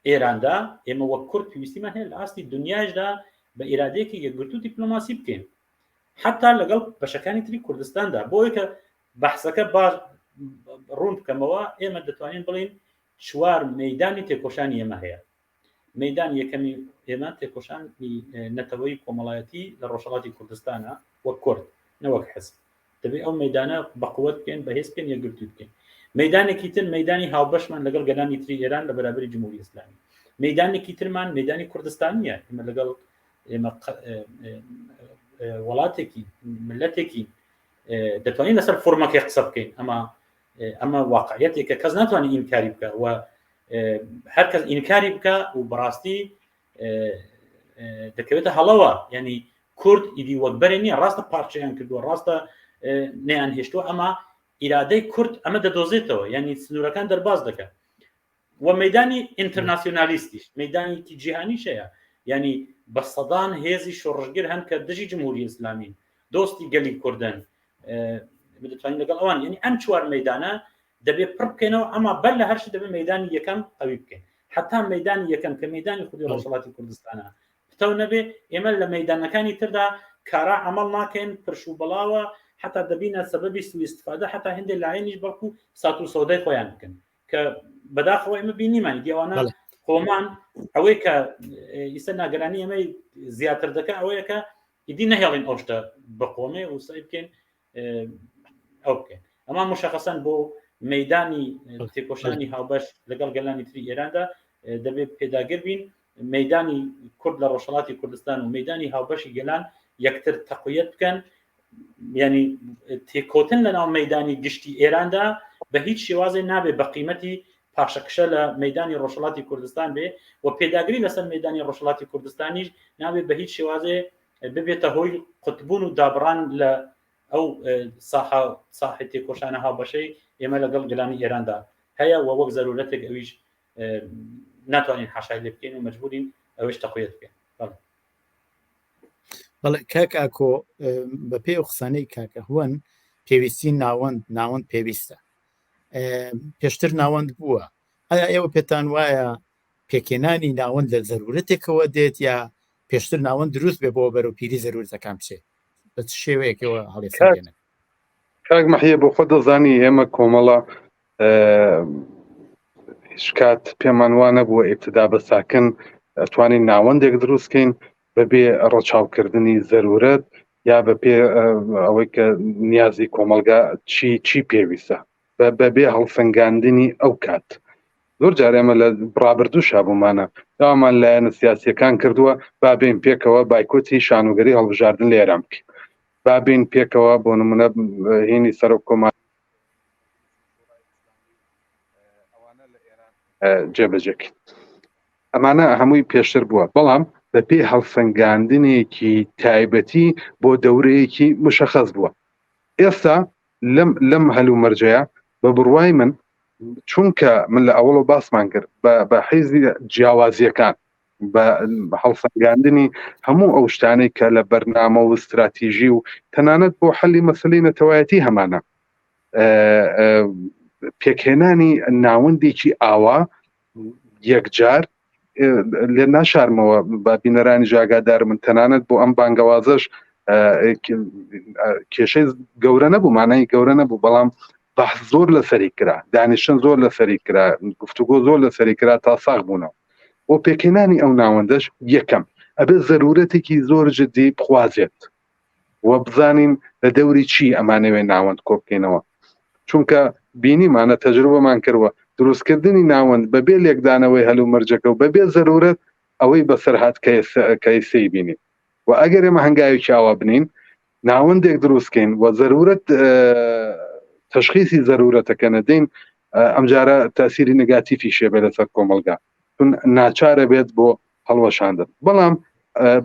ئێراندا ئێمە وەک کورد پێویستیمان هەیە لە ئاستی دنیاشدا بە ئیرادەیەکی یەکگرتوو دیپلۆماسی بکەین، حتا لەگەڵ بەشەکانی تری کوردستاندا، بۆیە کە بەحسەکە باش ڕوون بکەمەوە. ئێمە دەتوانین بڵین چوار مەیدانی تێکۆشانی ئێمە هەیە. مەیدان یەکەمی ئێمە تێکۆشانی نەتەوەی کۆمەڵایەتی لە ڕۆژهەڵاتی کوردستانە وەک کورد، نەوەک حەزب دەبێت ئەو مەدانە بەقوت بکەین بەهێز بکەین یەکگرتو بکەین مەدانێکی تر مەدانی هاوبەشمان لەگەڵ گەلانی تری ئێران لە بەرابەری جمهوری ئیسلامی مەدانێکی ترمان مەدانی کوردستانیە ئێمە لەگەڵ ئێمە وڵاتێکی ملەتێکی دەتوانین لەسەر فۆرمەکەی قسە بکەین ئەمە واقعیەتێکە کەس ناتوانێت ئینکاری بکە و هەر کەس ئینکاری بکە و بەڕاستی دەکەوێتە هەڵەوە یعنی کورد ئیدی وەکبەرێ نییە ڕاستە پارچەیان کردووە ڕاستە نەیان هێشتووە ئەمە ئیرادەی کورد ئەمە دەدۆزێتەوە یعنی سنوورەکان دەرباز دەکات و مەدانی ئینتەرناسیۆنالیستیش مەدانێکی جیهانیش هەیە یعنی بە سەدان هێزی شۆڕژگر هەن کە دژی جمهوری ئیسلامی دۆستی گەلی کوردن دەتوانین لەگەڵ ئەوان یعنی ئەم چوار مەدانە دەبێت پڕ بکەینەوە ئەمە بەر لە هەرشی دەبێت مەدانی یەکەم قوی بکەین حتا مەدانی یەکەم کە مەدانی خودی ڕۆژهەڵاتی کوردستانە پتەو نەبێ ئێمە لە مەدانەکانی تردا کارا عمل ناکەین پرش و بڵاوە حتا دەبینە سەبەبی سوء استفاده حتا هەندێک لایەنیش بەڵکو سات و سەودای خۆیان بکەن کە بەداخەوە ئێمە بینیمانی دیوانە خۆمان ئەوەی کە ئیسە ناگەرانی ئەمە زیاتر دەکە ئەوەیە کە ئیدی نەهێڵین ئەو شتە بەقۆمێ و سعی بکەین ئەو بکەین ئەمە مشخصەن بۆ مەدانی تێکۆشانی هاوبەش لەگەڵ گەلانی تری ئێراندا دەبێت پێداگیر بین مەدانی کورد لە ڕۆژهەڵاتی کوردستان و مەدانی هاوبەشی گەلان یەکتر تەقویەت بکەن یعنی تێکۆتن لەناو مەدانی گشتی ئێراندا بە هیچ شێوازێ نابێت بە قیمەتی پاشەکشە لە مەدانی ڕۆژهەڵاتی کوردستان بێ و پێداگری لەسەر مەدانی ڕۆژهەڵاتی کوردستانیش نابێت بە هیچ شێوازێ ببێتە هۆی قوتبوون و دابڕان لە ئەو ساحە تێکۆشانە هاوبەشەی ئێمە لەگەڵ گەلانی ئێراندا هەیە و وەک زەرورەتێک ئەویش ناتوانین حاشای لێ بکەین و مەجبورین ئەوەش تەقویەت بکەین بەڵێ کاک ئاکۆ بە پێی قسانەی کاکە هوەن پێویستی ناوەند پێویستە پێشتر ناوەند بووە ئایا ئێوە پێتان وایە پێکێنانی ناوەند لە زەرورەتێکەوە دێت یا پێشتر ناوەند دروست بێ بۆ بەرەو پیری زەرورەتەکان بچێت بە چ شێوەیەکەوە هەڵێسەکەنن کاک مەحیە بۆ خۆ دەزانی ئێمە کۆمەڵە هیچ کات پێمان وانە بووە ئێبتدا بە ساکن ئەتوانین ناوەندێک دروستکەین بەبێ ڕەچاوکردنی زەرورەت یا بە پێ ئەوەی کە نیازی کۆمەلگا چی پێویستە بەبێ هەڵسەنگاندنی ئەو کات زۆر جار ئێمە لە ڕابردوو شابوومانە داوامان لایەنە سیاسیەکان کردووە بابێن پێکەوە بایکۆتی شانوگەری هەڵبژاردن لە ئێران بکەین بابێن پێکەوە بۆ نمونە هێنی سەرۆک کۆمەڵ جێبەجێکین ئەمانە هەمووی پێشتر بووە بەڵام بە پێی هەڵسەنگاندنێکی تایبەتی بۆ دەورەیەکی مشخص بووە ئێستا لەم هەلومەرجەیە بە بڕوای من چونکە من لە ئەوڵ باسمان کرد بە حیزی جیاوازیەکان بە هەڵسەنگاندنی هەموو ئەو شتانەی کە لە بەرنامە و استراتیژی و تەنانەت بۆ حەلی مەسلەی نەتەوایەتی هەمانە پێکهێنانی ناوەندێکی ئاوا یەکجار لێ ناشارمەوە بە بینەرانی ژاگادار من تەنانەت بۆ ئەم بانگەوازەش کێشەی گەورە نەبوو مانای گەورە نەبوو بەڵام بەحث زۆر لەسەری کرا دانیشتن زۆر لەسەری کرا گفتوگۆ زۆر لەسەری کرا تا ساغ بوونەوە بۆ پێکهێنانی ئەو ناوەندەش یەکەم ئەبێ زەرورەتێکی زۆر جدی بخوازێت و بزانین لە دەوری چی ئەمانەوێ ناوەند کۆ بکەینەوە چونکە بینیمانە تەجروبەمان کردوە دروستکردنی ناوەند بەبێ لێکدانەوەی هەلومەرجەکە و بەبێ زەرورەت ئەوەی بەسەر هات کەیسەی بینی و ئەگەر ئێمە هەنگاوێکی ئاوا بنین ناوەندێک دروستکەین و زەرورەت تەشخیصی زەرورەتەکە نەدەین ئەمجارە تاسیری نگاتیفی شێبێ لەسەر کۆمەلگا چون ناچارە بێت بۆ هەڵوەشاندن بەڵام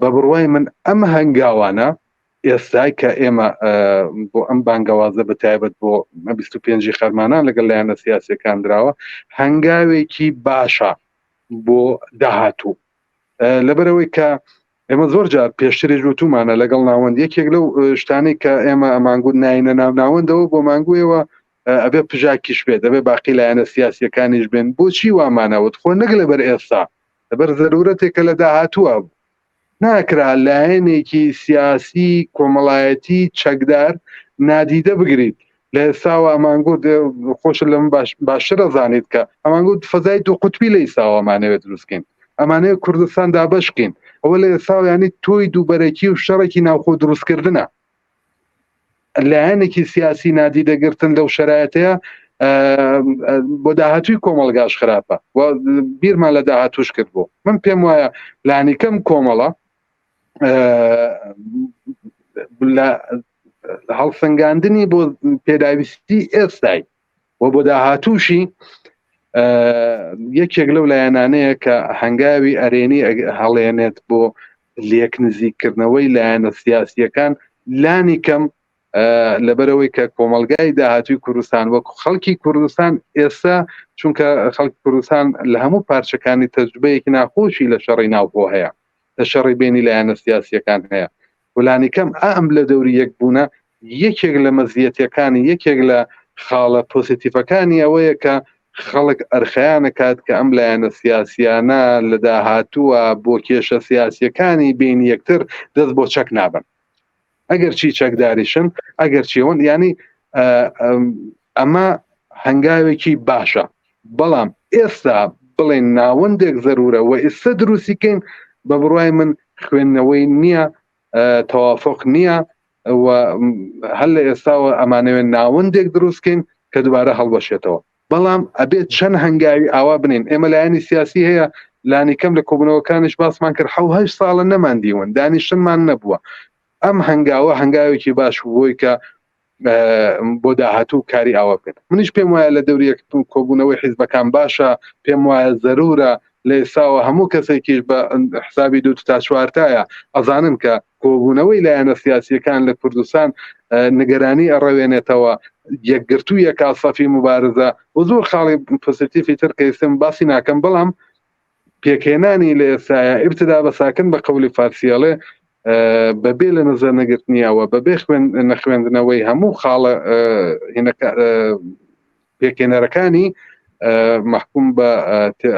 بە بڕوای من ئەم هەنگاوانە ئێستای کە ئێمە بۆ ئەم بانگەوازە بەتایبەت بۆ 25 خەرمانان لەگەڵ لایەنە سیاسیەکان درراوە هەنگاوێکی باشە بۆ داهاتوو لەبەرەوەی کە ئێمە زۆر جار پێشتری ژووتومانە لەگەڵ ناوەند یەکێک لەو شتانی کە ئێمە ئەمانگووت ناینە ناو ناوەندەوە بۆ مانگوویەوە ئەبێ پژاکیش بێت دەبێ باقی لایەنە سیاسیەکانیش بێن بۆچی وامانەوت خۆ نەک لەبەر ئێستا لەبەر زەرورەتێکە لە داهاتووە ناکرا لایەنێکی سیاسی کۆمەڵایەتی چەکدار نادیدە بگریت لە ئێستاوە ئەمانگووت خۆش لەم باشتر ئەزانیت کە ئەمانگووت فەزای دوو قوتبی لە ئێستاوە ئەمانەوێت دروستکەین ئەمانەیە کوردستان دابەشکەین ئەوە لە ئێستاوە ینی تۆی دووبەرەکی و شەڕێکی ناوخۆ دروستکردنە لایەنێکی سیاسی نادی دەگرتن لەو شرایەتەیە بۆ داهاتووی کۆمەڵگاش خراپە و بیرمان لە داهاتووش کرد بوو. من پێم وایە لانیکەم کۆمەڵە لە هەڵسەنگاندنی بۆ پێداویستی ئێستای و بۆ داهاتووشی یەکێک لەو لایەنانەیە کە هەنگاوی ئەرێنی هەڵێنێت بۆ لێک نزیککردنەوەی لایەنە سیاسیەکان لانی کەم لەبەرەوەی کە کۆمەلگای داهاتووی کوردستان وەکو خەڵکی کوردستان ئێستا چونکە خەڵکی کوردستان لە هەموو پارچەکانی تەجروبەیەکی ناخۆشی لە شەڕی ناوخۆ هەیە، لە شەڕی بینی لایەنە سیاسیەکان هەیە. ولانی کەم ئەم لە دەوری یەکبوونە یەکێک لە مەزیەتەکانی یەکێک لە خاڵە پۆزیتیڤەکانی ئەوەیە کە خەڵک ئەرخەیانە کات کە ئەم لایەنە سیاسیانە لە داهاتووە بۆ کێشە سیاسیەکانی بینی یەکتر دەست بۆ چەک نابن. ئەگەر چی چەکداریشن ئەگەر چیەوەن ینی ئەمە هەنگاوێکی باشە، بەڵام ئێستا بڵێن ناوەندێک زەرورە و ئێستا دروستیکەین بە بڕوای من خوێندنەوەی نییە، تەوافق نییە و هەل لە ئێستاوە ئەمانەوێن ناوەندێک دروستکەین کە دوبارە هەڵبەشێتەوە. بەڵام ئەبێت چەند هەنگاوی ئاوا بنین. ئێمە لایەنی سیاسی هەیە لانی کەم لە کۆبوونەوەکانش باسمان کرد 7 ساڵە نەماندیون دانیشتنمان نەبووە. ئەم هەنگاوە هەنگاوێکی باش بۆی کە بۆ داهاتوو کاری ئاوا بکەن. منیش پێم وایە لە دەوری کۆبوونەوەی حیزبەکان باشە، پێم وایە زەرورە لە ئێستاوە هەموو کەسێکیش بە حسابی 2 تا 4 تایە ئەزانن کە کۆبوونەوەی لایەنە سیاسیەکان لە کوردستان نیگەرانی ئەڕەوێنێتەوە، یەکگرتوویە کاسەفی مبارزە و زۆر خاڵی پۆزیتیڤی تر کە ئێستم باسی ناکەم، بەڵام پێکهێنانی لە ئێستاە ئیبتدا بە ساکن بە قەولی فارسیەڵێ بەبێ لە نەزەر نەگرتنیەوە بەبێ نەخوێندنەوەی هەموو خاڵە پێکهێنەرەکانی محکوم بە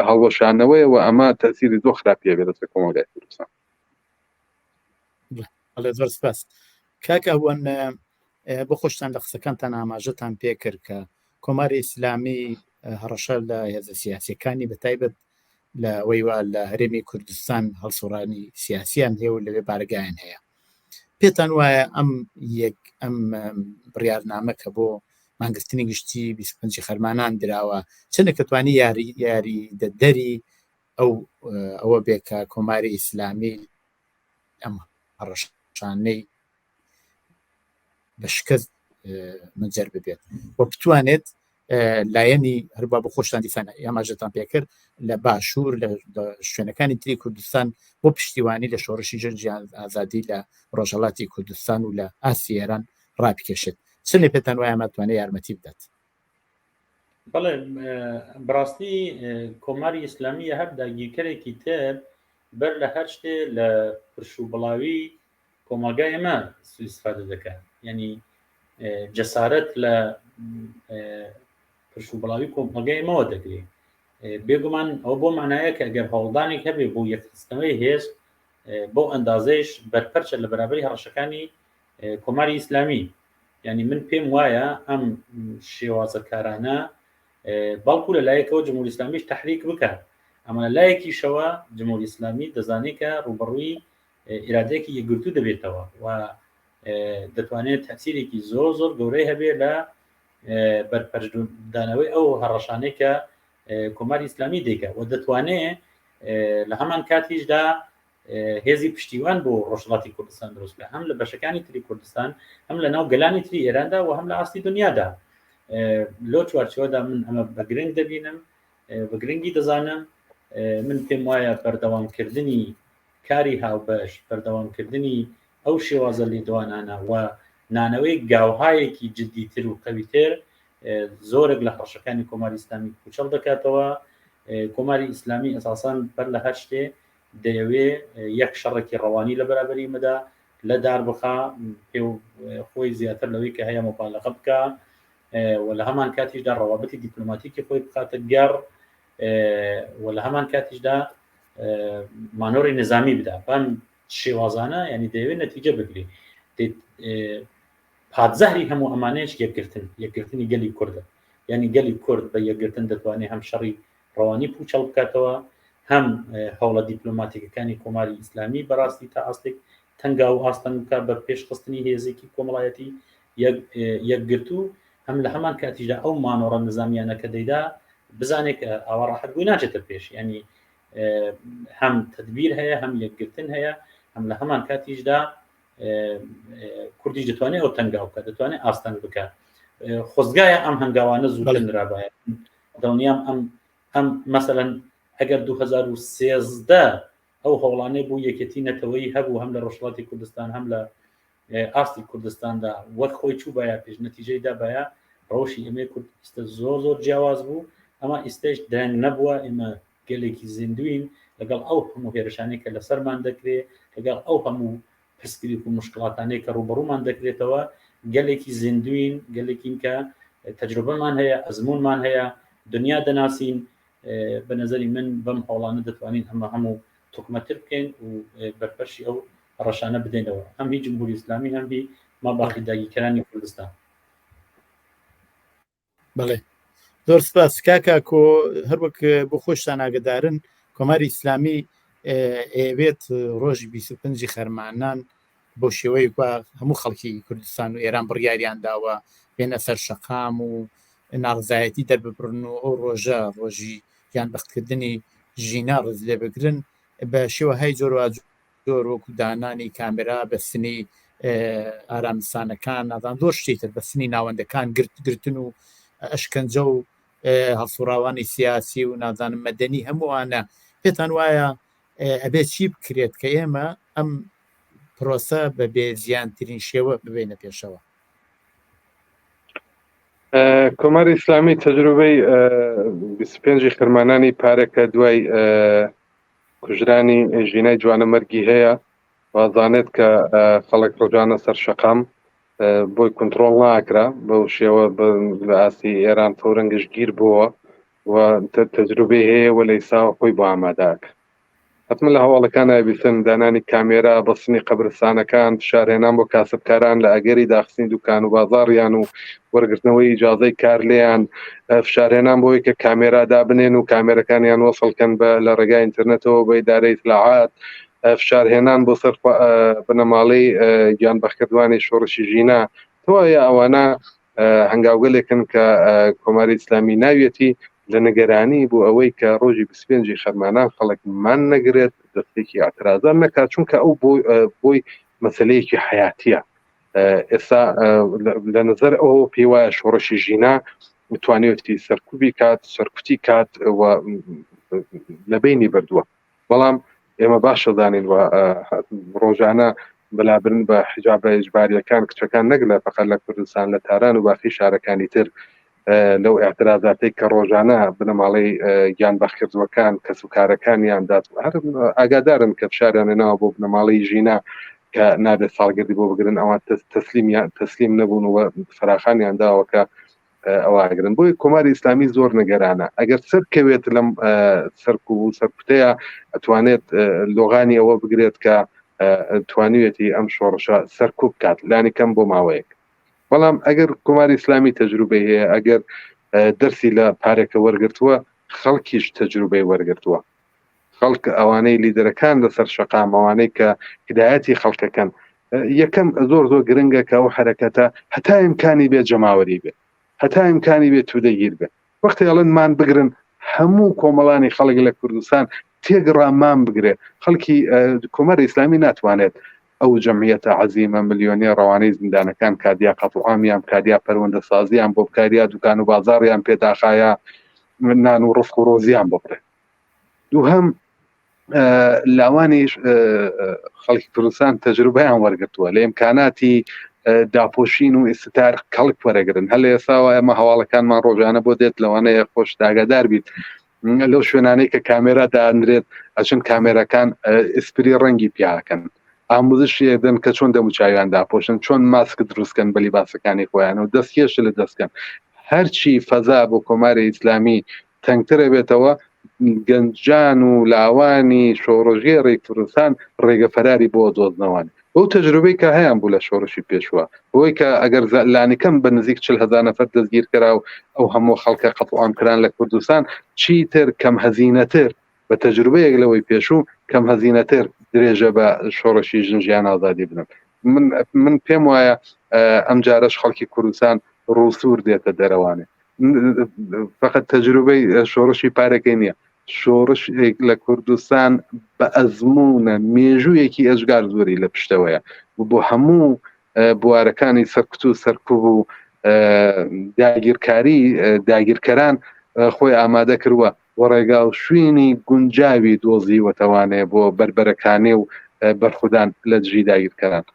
هەڵوەشانەوەی و ئەمە تەسیری زۆر خراپیە بێت لە کۆمەڵگای کوردستان. زۆر سپاس کاکە هەوەن بۆ خۆشتان لە قسەکانتان ئاماژەتان پێ کرد کە کۆماری ئیسلامی هەڕەشە لە هێزە سیاسیەکانی بەتایبەت لە وەیوا لە هەرێمی کوردستان هەڵسوڕانی سیاسیان هەیە و لەوێ بارگایان هەیە. پێتان وایە ئەم بڕیارنامە کە بۆ مانگرتنی گشتی 25 خەرمانان دراوە چەندە کە توانی یاری دەری ئەوە بێ کە کۆماری ئیسلامی ئەم هەڕەشانەی بە شکست منجەر ببێت و بتوانێت لایەنی هەروە بە خۆشتان دیفانە ئاماژەتان پێکرد لە باشوور لە شوێنەکانی تری کوردستان بۆ پشتیوانی لە شۆڕشی ژەنجیان ئازادی لە ڕۆژهەڵاتی کوردستان و لە ئاسی ئێران ڕابکێشێت. چەندێ پێتان وایە ئەمەتوانێت یارمەتی بدات؟ بەڵێ بەڕاستی کۆماری ئیسلامی هەر داگیرکەرێکی تر بەر لە هەر شتێ لە پرشوبڵاوی کۆمەلگای ئێمە سوءاستیفادە دەکات، یعنی جەسارەت لە پرشوبڵاوی کۆمەلگای ئێمەوە دەگرێت. بێگومان ئەو بۆ معنایە کە ئەگەر هەوڵدانێک هەبێ بۆ یەکخستنەوەی هێز بۆ ئەندازەیش بەرپەرچە لە بەرابەری هەڕەشەکانی کۆماری ئیسلامی. یعنی من پێم وایە ئەم شێوازەکارانە بەڵکو لە لایەکەوە جمهوری ئیسلامیش تەحریک بکات، ئەمە لە لایەکیشەوە جمهوری ئیسلامی دەزانێت کە ڕوبەڕووی ئیرادەیەکی یەکگرتوو دەبێتەوە و دەتوانێت تەسیرێکی زۆر گەورەی هەبێ لە بەرپەرچدانەوەی ئەو هەڕەشانەی کە کۆماری ئیسلامی دەیکات و دەتوانێت لە هەمان کاتیشدا هێزی پشتیوان بۆ ڕۆژهەڵاتی کوردستان دروست بکات، هەم لە بەشەکانی تری کوردستان، هەم لە ناو گەلانی تری ئێراندا و هەم لە ئاستی دنیادا. لۆ چوارچەوەدا من ئەمە بە گرنگ دەبینم، بە گرنگی دەزانم. من پێم وایە بەردەوامکردنی کاری هاوبەش، بەردەوامکردنی ئەو شێوازە لێدوانانە و نانەوەی گاوهایەکی جددیتر و قەویتر زۆرێک لە هەڕەشەکانی کۆماری ئیسلامی کوچەڵ دەکاتەوە. کۆماری ئیسلامی ئەساساً بەر لە هەر شتێ دەیەوێ یەک شەڕێکی ڕەوانی لە بەرابەری مەدا لە دار بخا، پێ خۆی زیاتر لەوەی کە هەیە مۆبالەغە بکە و لە هەمان کاتیشدا ڕەوابەتی دیپلۆماتیکی خۆی بخاتە گەڕ و لە هەمان کاتیشدا مانۆری نظامی بدا. بەم شێوازانە ینی دەیەوێت نەتیجە بگرێت. پادزەهری هەموو ئەمانەیەش یەکگرتنی گەلی کوردە، ینی گەلی کورد بە یەکگرتن دەتوانێت هەم شەڕی ڕەوانی پوچەڵ بکاتەوە، هەم هەوڵە دیپلۆماتیکەکانی کۆماری ئیسلامی بەڕاستی تا ئاستێک تەنگا و ئاستەن بکات بە پێشخستنی هێزێکی کۆمەڵایەتی یەکگرتو هەم لە هەمان کاتیشدا ئەو مانۆڕە نظامیانە کە دەیدا بزانێت کە ئاوا ڕاحەتبووی ناچێتە پێش، ینی هەم تدبیر هەیە هەم یەکگرتن هەیە، هەم لە هەمان کاتیشدا کوردیش دەتوانێت ئەو تەنگاو بکە، دەتوانێت ئاستان بکە. خۆزگایە ئەم هەنگاوانە زووتر نرابایە دڵنیام ئەم مەسەلەن ئەگەر 2013 ئەو هەوڵانەی بوو یەکێتی نەتەوەی هەبوو هەم لە ڕۆژهەڵاتی کوردستان هەم لە ئاستی کوردستاندا وەک خۆی چوو بایە پێش نەتیجەی دابایە ڕۆژی ئەمێ کوردستە زۆر جیاواز بوو، ئەمە ئیستێش درەنگ نەبووە، ئێمە گەلێکی زیندوین لەگەڵ ئەو هەموو هێرشانەی کە لەسەرمان دەکرێت، لەگەڵ ئەو هەموو پسکری و مشکلاتانەی کە ڕوبەڕوومان دەکرێتەوە گەلێکی زیندوین، گەلێکین کە تەجروبەمان هەیە، ئەزمونمان هەیە، دنیا دەناسین. بە نەزەری من بەم هەوڵانە دەتوانین هەموو توکمەتر بکەین و بەرپەرشی ئەو ڕەشانە بدەینەوە، هەم هی جمهوری ئیسلامی هەم هی ماباقی داگیرکەرانی کوردستان. بەڵێ زۆر سپاس کاکا کۆ هەروەک بۆ خۆشتان ئاگدارن کۆماری ئیسلامی ئەوێت ڕۆژی 25 خەرمانان بۆ شێوەی هەموو خەڵکی کوردستان و ئێران بڕیاریان داوە بێنە سەر شەقام و ناڕزایەتی دەرببڕن و ئەو ڕۆژە ڕۆژی یان بەختکردنی ژینا ڕز لێ بگرن بە شێوەهای زۆر وەکو دانانی کامێرا بە سنی ئارامستانەکان نادان زۆر شتێتر بە سنی ناوەندەکان گرتن و ئەشکەنجە و هەڵسوڕاوانی سیاسی و نازانم مەدەنی هەمووانە پێتان وایە ئەبێ چی بکرێت کە ئێمە ئەم پرۆسە بە بێ زیانترین شێوە ببێنە پێشەوە؟ کۆماری ئیسلامی تەجروبەی 25 خرمانانی پارەکە دوای کوژرانی ژینای جوانە مەرگی هەیە، وازانێت کە خەڵک ڕۆژانە سەر شەقام بۆی کنترۆڵ ناکرا بەو شێوە لە ئاسی ئێران فەورەنگەش گیر بووە و تەجروبەی هەیە و لە ئیساوە خۆی بۆ ئامادەکە. حتمما لە هەواڵەکان ئابیسن دانانی کامێرا بەسنی قەبرستانەکان فشارهێنان بۆ کاسبکاران لە ئەگەری داخستنی دوکان و بازاڕیان و وەرگرتنەوەی ئیجازەی کار لێیان، فشارهێنان بۆی کە کامێرا دابنێن و کامێرەکانیان وەسڵکەن بە لە ڕێگای ئینترنێتەوە بە ئیدارەی ئیتلاعات، فشارهێنان بۆ سەر بنەماڵەی گیانبەخکردوانی شۆڕشی ژینا. تەواوی ئەوانە هەنگاوگەلێکن کە کۆماری ئیسلامی ناوێتی لە نگەرانی بۆ ئەوەی کە ڕۆژی 25 خەرمانان خەڵکمان نەگرێت دەستێکی ئاعترازان نەکات، چونکە ئەو بۆی مەسەلەیەکی حیاتیە. ئێستا لە نظر ئەو پێی وایە شۆڕشی ژینا توانێتی سەرکوبی کات، سەرکوتی کات و لەبینی بردووە. بەڵام ئێمە باشە دانین و ڕۆژانە بەلابرن بە حجابە ئیجباریەکان کچەکان نەگرە فقط لە کوردستان، لە تاران و باقی شارەکانی تر لەو اعتراضاتی کە ڕۆژانە بنەماڵەی گیانبەخکردوەکان کەسوکارەکانیان دات ئاگادارن کە فشاریان هێناوە بۆ بنەماڵەی ژینا کە نابێت ساڵگردی بۆ بگرن، ئەوان تەسلیم نەبوون و فراخانیان داوە کە ئەوواگرن. بۆی کۆماری ئیسلامی زۆر نگەرانە ئەگەر سەرکەوێت لەم سەرک و سەرکوتەیە ئەتوانێت لۆغانی ئەوە بگرێت کە توانوێتی ئەم شۆڕشە سەرکوب کات لانی کەم بۆ ماوەیەک. بەڵام ئەگەر کۆماری ئیسلامی تەجروبەی هەیە، ئەگەر دەرسی لە پارێکە وەرگرتووە، خەڵکیش تەجروبەی وەرگرتووە، خەڵک ئەوانەی لیدەرەکان لەسەر شەقام، ئەوانەی کە هدایەتی خەڵکەکەن، یەکەم زۆر گرنگە کە ئەو حرەکەتە هەتا ئیمکانی بێت جەماوەری بێت، هەتا ئیمکانی بێت توودەگیر بێت. وەختی ئەڵێنمان بگرن هەموو کۆمەڵانی خەڵک لە کوردستان تێگڕامان بگرێ، خەڵکی کۆمەری ئیسلامی ناتوانێت ئەو جەمعیەتە عەزیمە ملیۆنێ ڕەوانەی زیندانەکان کادیا قەتوعامیان، کادیا پەروەندە سازیان بۆ بکاریا، دوکان و بازاڕیان پێداخایە، نان و ڕزق و ڕۆزیان بۆ بڕێ. دووهەم لاوانیش خەڵکی کوردستان تەجروبەیان وەرگرتووە لە ئیمکاناتی داپۆشین و ئێستار کەڵک وەرەگرن. هەل ئێساوە ئەمە هەواڵەکانمان ڕۆژانە بۆ دێت لەوانەیە خۆش داگادار بیت لەو شوێنانەی کە کامێرا دانرێت ئەچن کامێرەکان ئسپری ڕەنگی پیاکەن، ئاموزشی دەن کە چۆن دەموچاویان داپۆشن، چۆن ماسک دروستکەن بە لیباسەکانی خۆیان و دەستکێش لە دەستکەن. هەرچی فەزا بۆ کۆماری ئیسلامی تەنگترە بێتەوە، گەنجان و لاوانی شۆڕژێڕی کوردستان ڕێگە فەراری بۆ دۆزنەوەن. ئەو تەجروبەی کە هەیان بوو لە شۆڕشی پێشوە، ئەوەی کە ئەگەر لانیکەم بە نزیک 40,000 نەفەر دەستگیر کرا و ئەو هەموو خەڵکە قەتوعامکران لە کوردستان، چیتر کەم هەزینەتر بە تەجروبەیەک لەوەی پێشوو کەم هەزینەتر درێژە بە شۆڕشی ژنجیان ئازادی بنن. من پێم وایە ئەم جارەش خەڵکی کوردستان ڕووسور دێتە دەرەوانێ. فقط تەجروبەی شۆڕشی پارەکەی نییە، شۆڕش لە کوردستان بە ئەزمونە مێژوویەکی ئەژگار زۆری لە پشتەوەیە بۆ هەموو بوارەکانی سەرکوت و سەرکوب و داگیرکاری داگیرکەران خۆی ئامادە کردووە وە ڕێگاو شوێنی گونجاوی دۆزیوەتەوانێ بۆ بربەرەکانی و بەرخودان لە دژی داگیرکەران.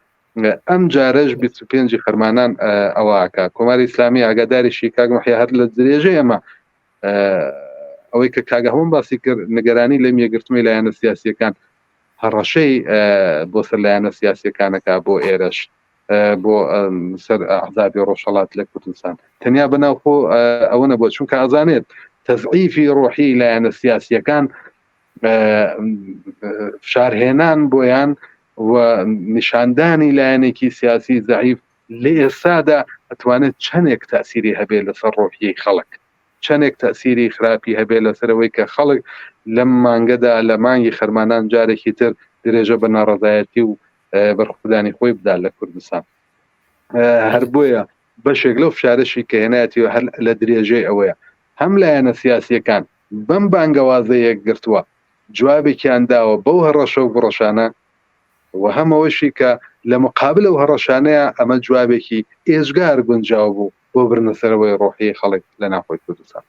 ئەم جارەش 25 خەرمانان ئەوەکە کۆماری ئیسلامی ئاگاداریشی کاک محیا هەر لە درێژەی ئەمە ئەوەی کە کاگەهۆم باسی کرد نیگەرانی لە میێگرتمی لایەنە سیاسیەکان هەڕەشەی بۆ سەر لایەنە سیاسیەکانەکە بۆ ئێرەش بۆ سەر ئەحزابی ڕۆژهەڵات لە کوردستان تەنیا بەناوخۆ ئەوە نەبووە چونکە ئەزانێت تەضعیفی ڕۆحی لایەنە سیاسیەکان فشارهێنان بۆیان و نیشاندانی لایەنێکی سیاسی زەعیف لە ئێستادا ئەتوانێت چەندێک تاسیری هەبێت لەسەر ڕۆحیەی خەڵک، چەندێک تاسیری خراپی هەبێت لەسەرەوەی کە خەڵک لەم مانگەدا لە مانگی خەرمانان جارێکی تر درێژە بە ناڕەزایەتی و بەرخودانی خۆی بدات لە کوردستان. هەر بۆیە بەشێک لەو فشارشی کە هێنایەتی هەر لە درێژەی ئەوەیە هەم لایەنە سیاسیەکان بەم بانگەوازەیەک گرتووە جوابێکیان داوە بەو هەڕەشە و بڕەشانە و هەمەوەشی کە لە مقابل ئەو هەڕەشانەیە ئەمە جوابێکی ئێژگار گونجاو بوو بۆ برنەسەرەوەی ڕۆحی خەڵک لە ناخۆی کوردستان.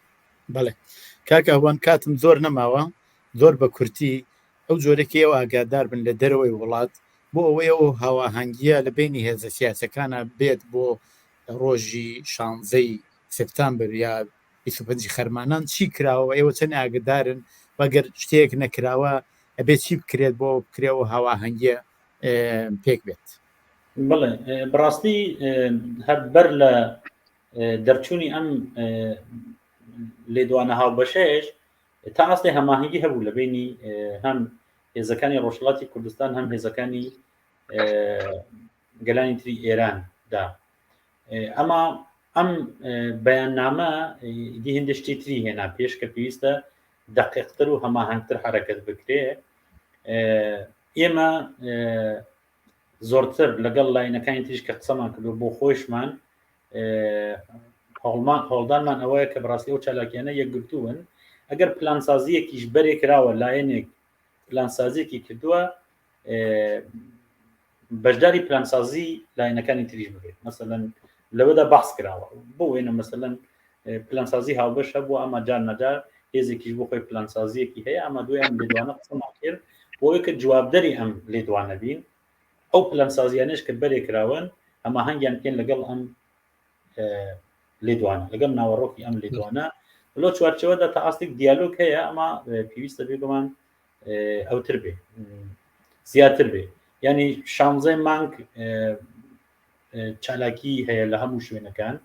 بەڵێ کاکە ئەوان کاتم زۆر نەماوە زۆر بە کورتی ئەو جۆرەی ئەو ئاگادار بن لە دەرەوەی وڵات بۆ ئەوەی ئەو هاواهەنگیە لە بینی هێزە سیاسەکانە بێت بۆ ڕۆژی 16 سپتامبر یا 25 خەرمانان چی کراوە ئێوە چەند ئاگدارن وەگەر شتێک نەکراوە ئەبێت چی بکرێت بۆ بکرێەوە هاواهەنگیە پێک بێت. بڵێ بڕاستی هەر بەر لە دەرچوونی ئەم لێدوانە هاوبەشەیەش تا ئەستی هەماهنگی هەبوو لە بینی هەم هێزەکانی ڕۆژهەڵاتی کوردستان هەم هێزەکانی گەلانی تری ئێراندا. ئەمە ئەم بەیاننامە دی هێندشتی تری هێنا پێش کە پێویستە دقیقتر و هەماهنگتر حرەکەت بکرێ. ئێمە زۆرتر لەگەڵ لاینەکانی تریش کە قسەمان کردو بۆ خۆشمان هەوڵدانمان ئەوەیە کە بڕاستی ئەو چالاکیانە یەکگرتوون ئەگەر پلانسازیەکیش بەرێ کراوە لایەنێک پلانسازیەکی کردووە بەشداری پلانسازی لاینەکانی تریش ببێت. مەسەلەن لەوەدا بەحس کراوە بۆ وێنە مەسەلەن پلانسازی هاوبەش هەبوو ئەمە جار نەجار هێزێکیش بۆ خۆی پلانسازیەکی هەیە ئەمە دوێ ئەم لێدوانە قسەمان کرد بۆیە کە جوابدەری ئەم لێدوانە بین ئەو پلانسازیانش کە بەرێ کراون ئەمە هەنگیان پێن لەگەڵ ئەم لێدوانە لەگەڵ ناوەڕۆکی ئەم لێدوانە لۆ چوارچەوەدا تا ئاستێک دیالۆگ هەیە ئەمە پێویستە بێ بمان ئەوتر بێ زیاتر بێ ینی 16 مانگ چالاکی هەیە لە هەموو شوێنەکان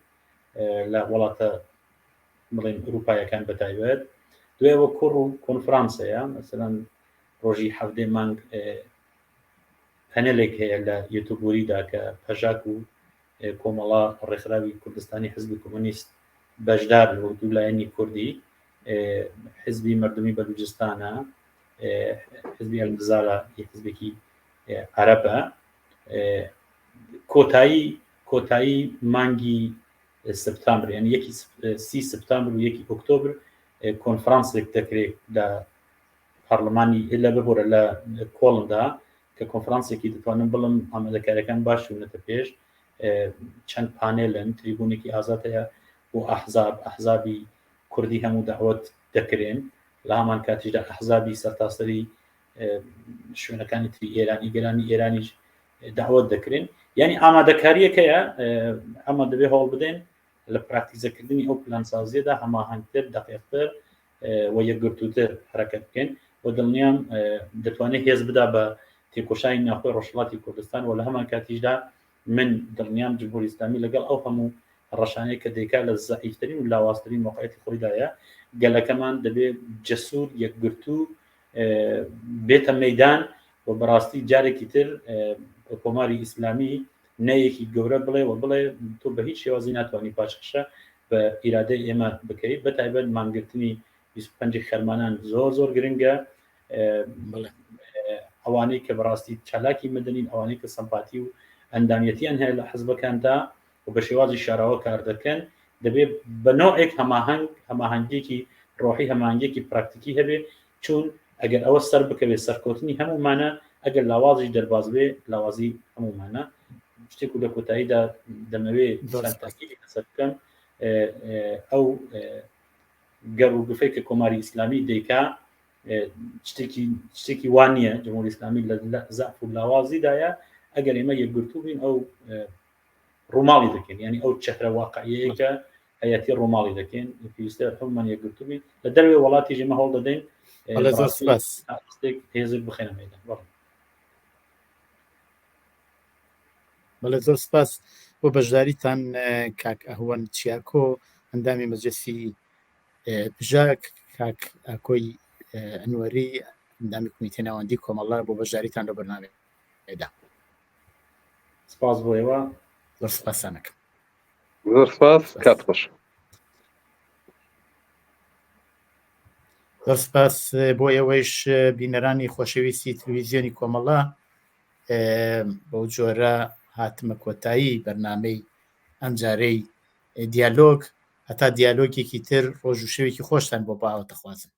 لە وڵاتە بڵێن ئەوروپایەکان بەتایبەت دوێەوە کوڕ و کۆنفرانسەیە مەسەلەن ڕۆژی 7 مانگ پەنێلێک هەیە لە یوتیوبوریدا کە پەژاک و کۆمەڵا ڕێکخراوی کوردستانی حزبی کۆمۆنیست بەشدار و دوو لایەنی کوردی حزبی مردمی بەلوچستانە حزبی ئەلمزارە حزبێکی عەرەبە کۆتایی مانگی سپتامبر یعنی 30 سپتامبر و 1 ئۆکتۆبر کۆنفرانسێک دەکرێت لە پارلەمانی لە ببوورە لە کۆڵندا کە کۆنفرانسێکی دەتوانم بڵم ئامادەکاریەکان باش وونەتە پێش چەند پانێلن تریبونێکی ئازاد هەیە بۆ ئەحزابی کوردی هەموو داوەت دەکرێن لە هەمان کاتیشدا ئەحزابی سەرتاسەری شوێنەکانی تری ئێرانی گەلانی ئێرانیش داوەت دەکرێن یعنی ئامادەکاریەکەیە ئەمە دەبێ هەوڵ بدەین لە پراکتیزەکردنی ئەو پلانسازیەدا هەماهەنگتر دقیقتر و یەکگرتووتر حرەکەت بکەین و دڵنیام دەتوانێت هێز بدا بە تێکۆشانی ناخۆی ڕۆژهەڵاتی کوردستان و لە هەمان کاتیشدا من دڵنیام جمهوری ئیسلامی لەگەڵ ئەو هەموو ڕەشانەیە کە دەیکا لە زەعیفترین و لاوازترین موقعیتی خۆیدایە گەلەکەمان دەبێت جەسوور یەکگرتوو بێتە مەیدان و بەڕاستی جارێکی تر کۆماری ئیسلامی نەیەکی گەورە بڵێ و بڵێ تۆ بە هیچ شێوازی ناتوانانی پاشخشە بە ئیرادەی ئێمە بکەیت بەتایبەت مانگرتنی 25 خەرمانان زۆر گرنگە ئەوانەی کە بەڕاستی چالاکی مدنین ئەوانەی کە سەمپاتی و ئەندامیەتیان هەیە لە حزبەکاندا و بە شێوازی شاراوە کار دەکەن دەبێت بە نوعێک هەماهەنگێکی ڕۆحی هەماهەنگێکی پراکتیکی هەبێ چون ئەگەر ئەوە سەر بکەوێت سەرکەوتنی هەمومانە ئەگەر لاوازی دەرباز بێ لاوازی هەمومانە شتێک و لە کۆتاییدا دەمەوێت تاکیدی لەسەر بکەم ئەو گەڕ و گفەی کە کۆماری ئیسلامی دەیکا شتێکی وان نییە جمهوری ئیسلامی لە زەعف و لاوازیدایە ئەگەر ئێمە یەکگرتوو بین ئەو ڕووماڵی دەکەین ینی ئەو چەهرە واقعیەیەکە هەیەتی ڕووماڵی دەکەین پێویستە هەمومان یەکگرتوو بین لە دەروێ وڵاتی ژێمە هەوڵ دەدەین هێزێک بخێنە مەیدان. بەڵێ زۆر سپاس بۆ بەشداریتان کاک ئەهوەن چیاکۆ ئەندامی مەجلسی بژاک کاک ئاکۆی ئەنوەری ئەندامی کمیتەی ناوەندی کۆمەڵە بۆ بەشداریتان لە بەرنامەیەدا. سپاس بۆ ئێوە زۆر سپاسانەکەم. زۆر سپاس کات خۆش. زۆر سپاس بۆ ئێوەش بینەرانی خۆشەویستی تەلەڤیزیۆنی کۆمەڵە بەو جۆرە هاتمە کۆتایی بەرنامەی ئەمجارەی دیالۆگ هەتا دیالۆگێکی تر ڕۆژ و شەوێکی خۆشتان بۆ باوە دەخوازم.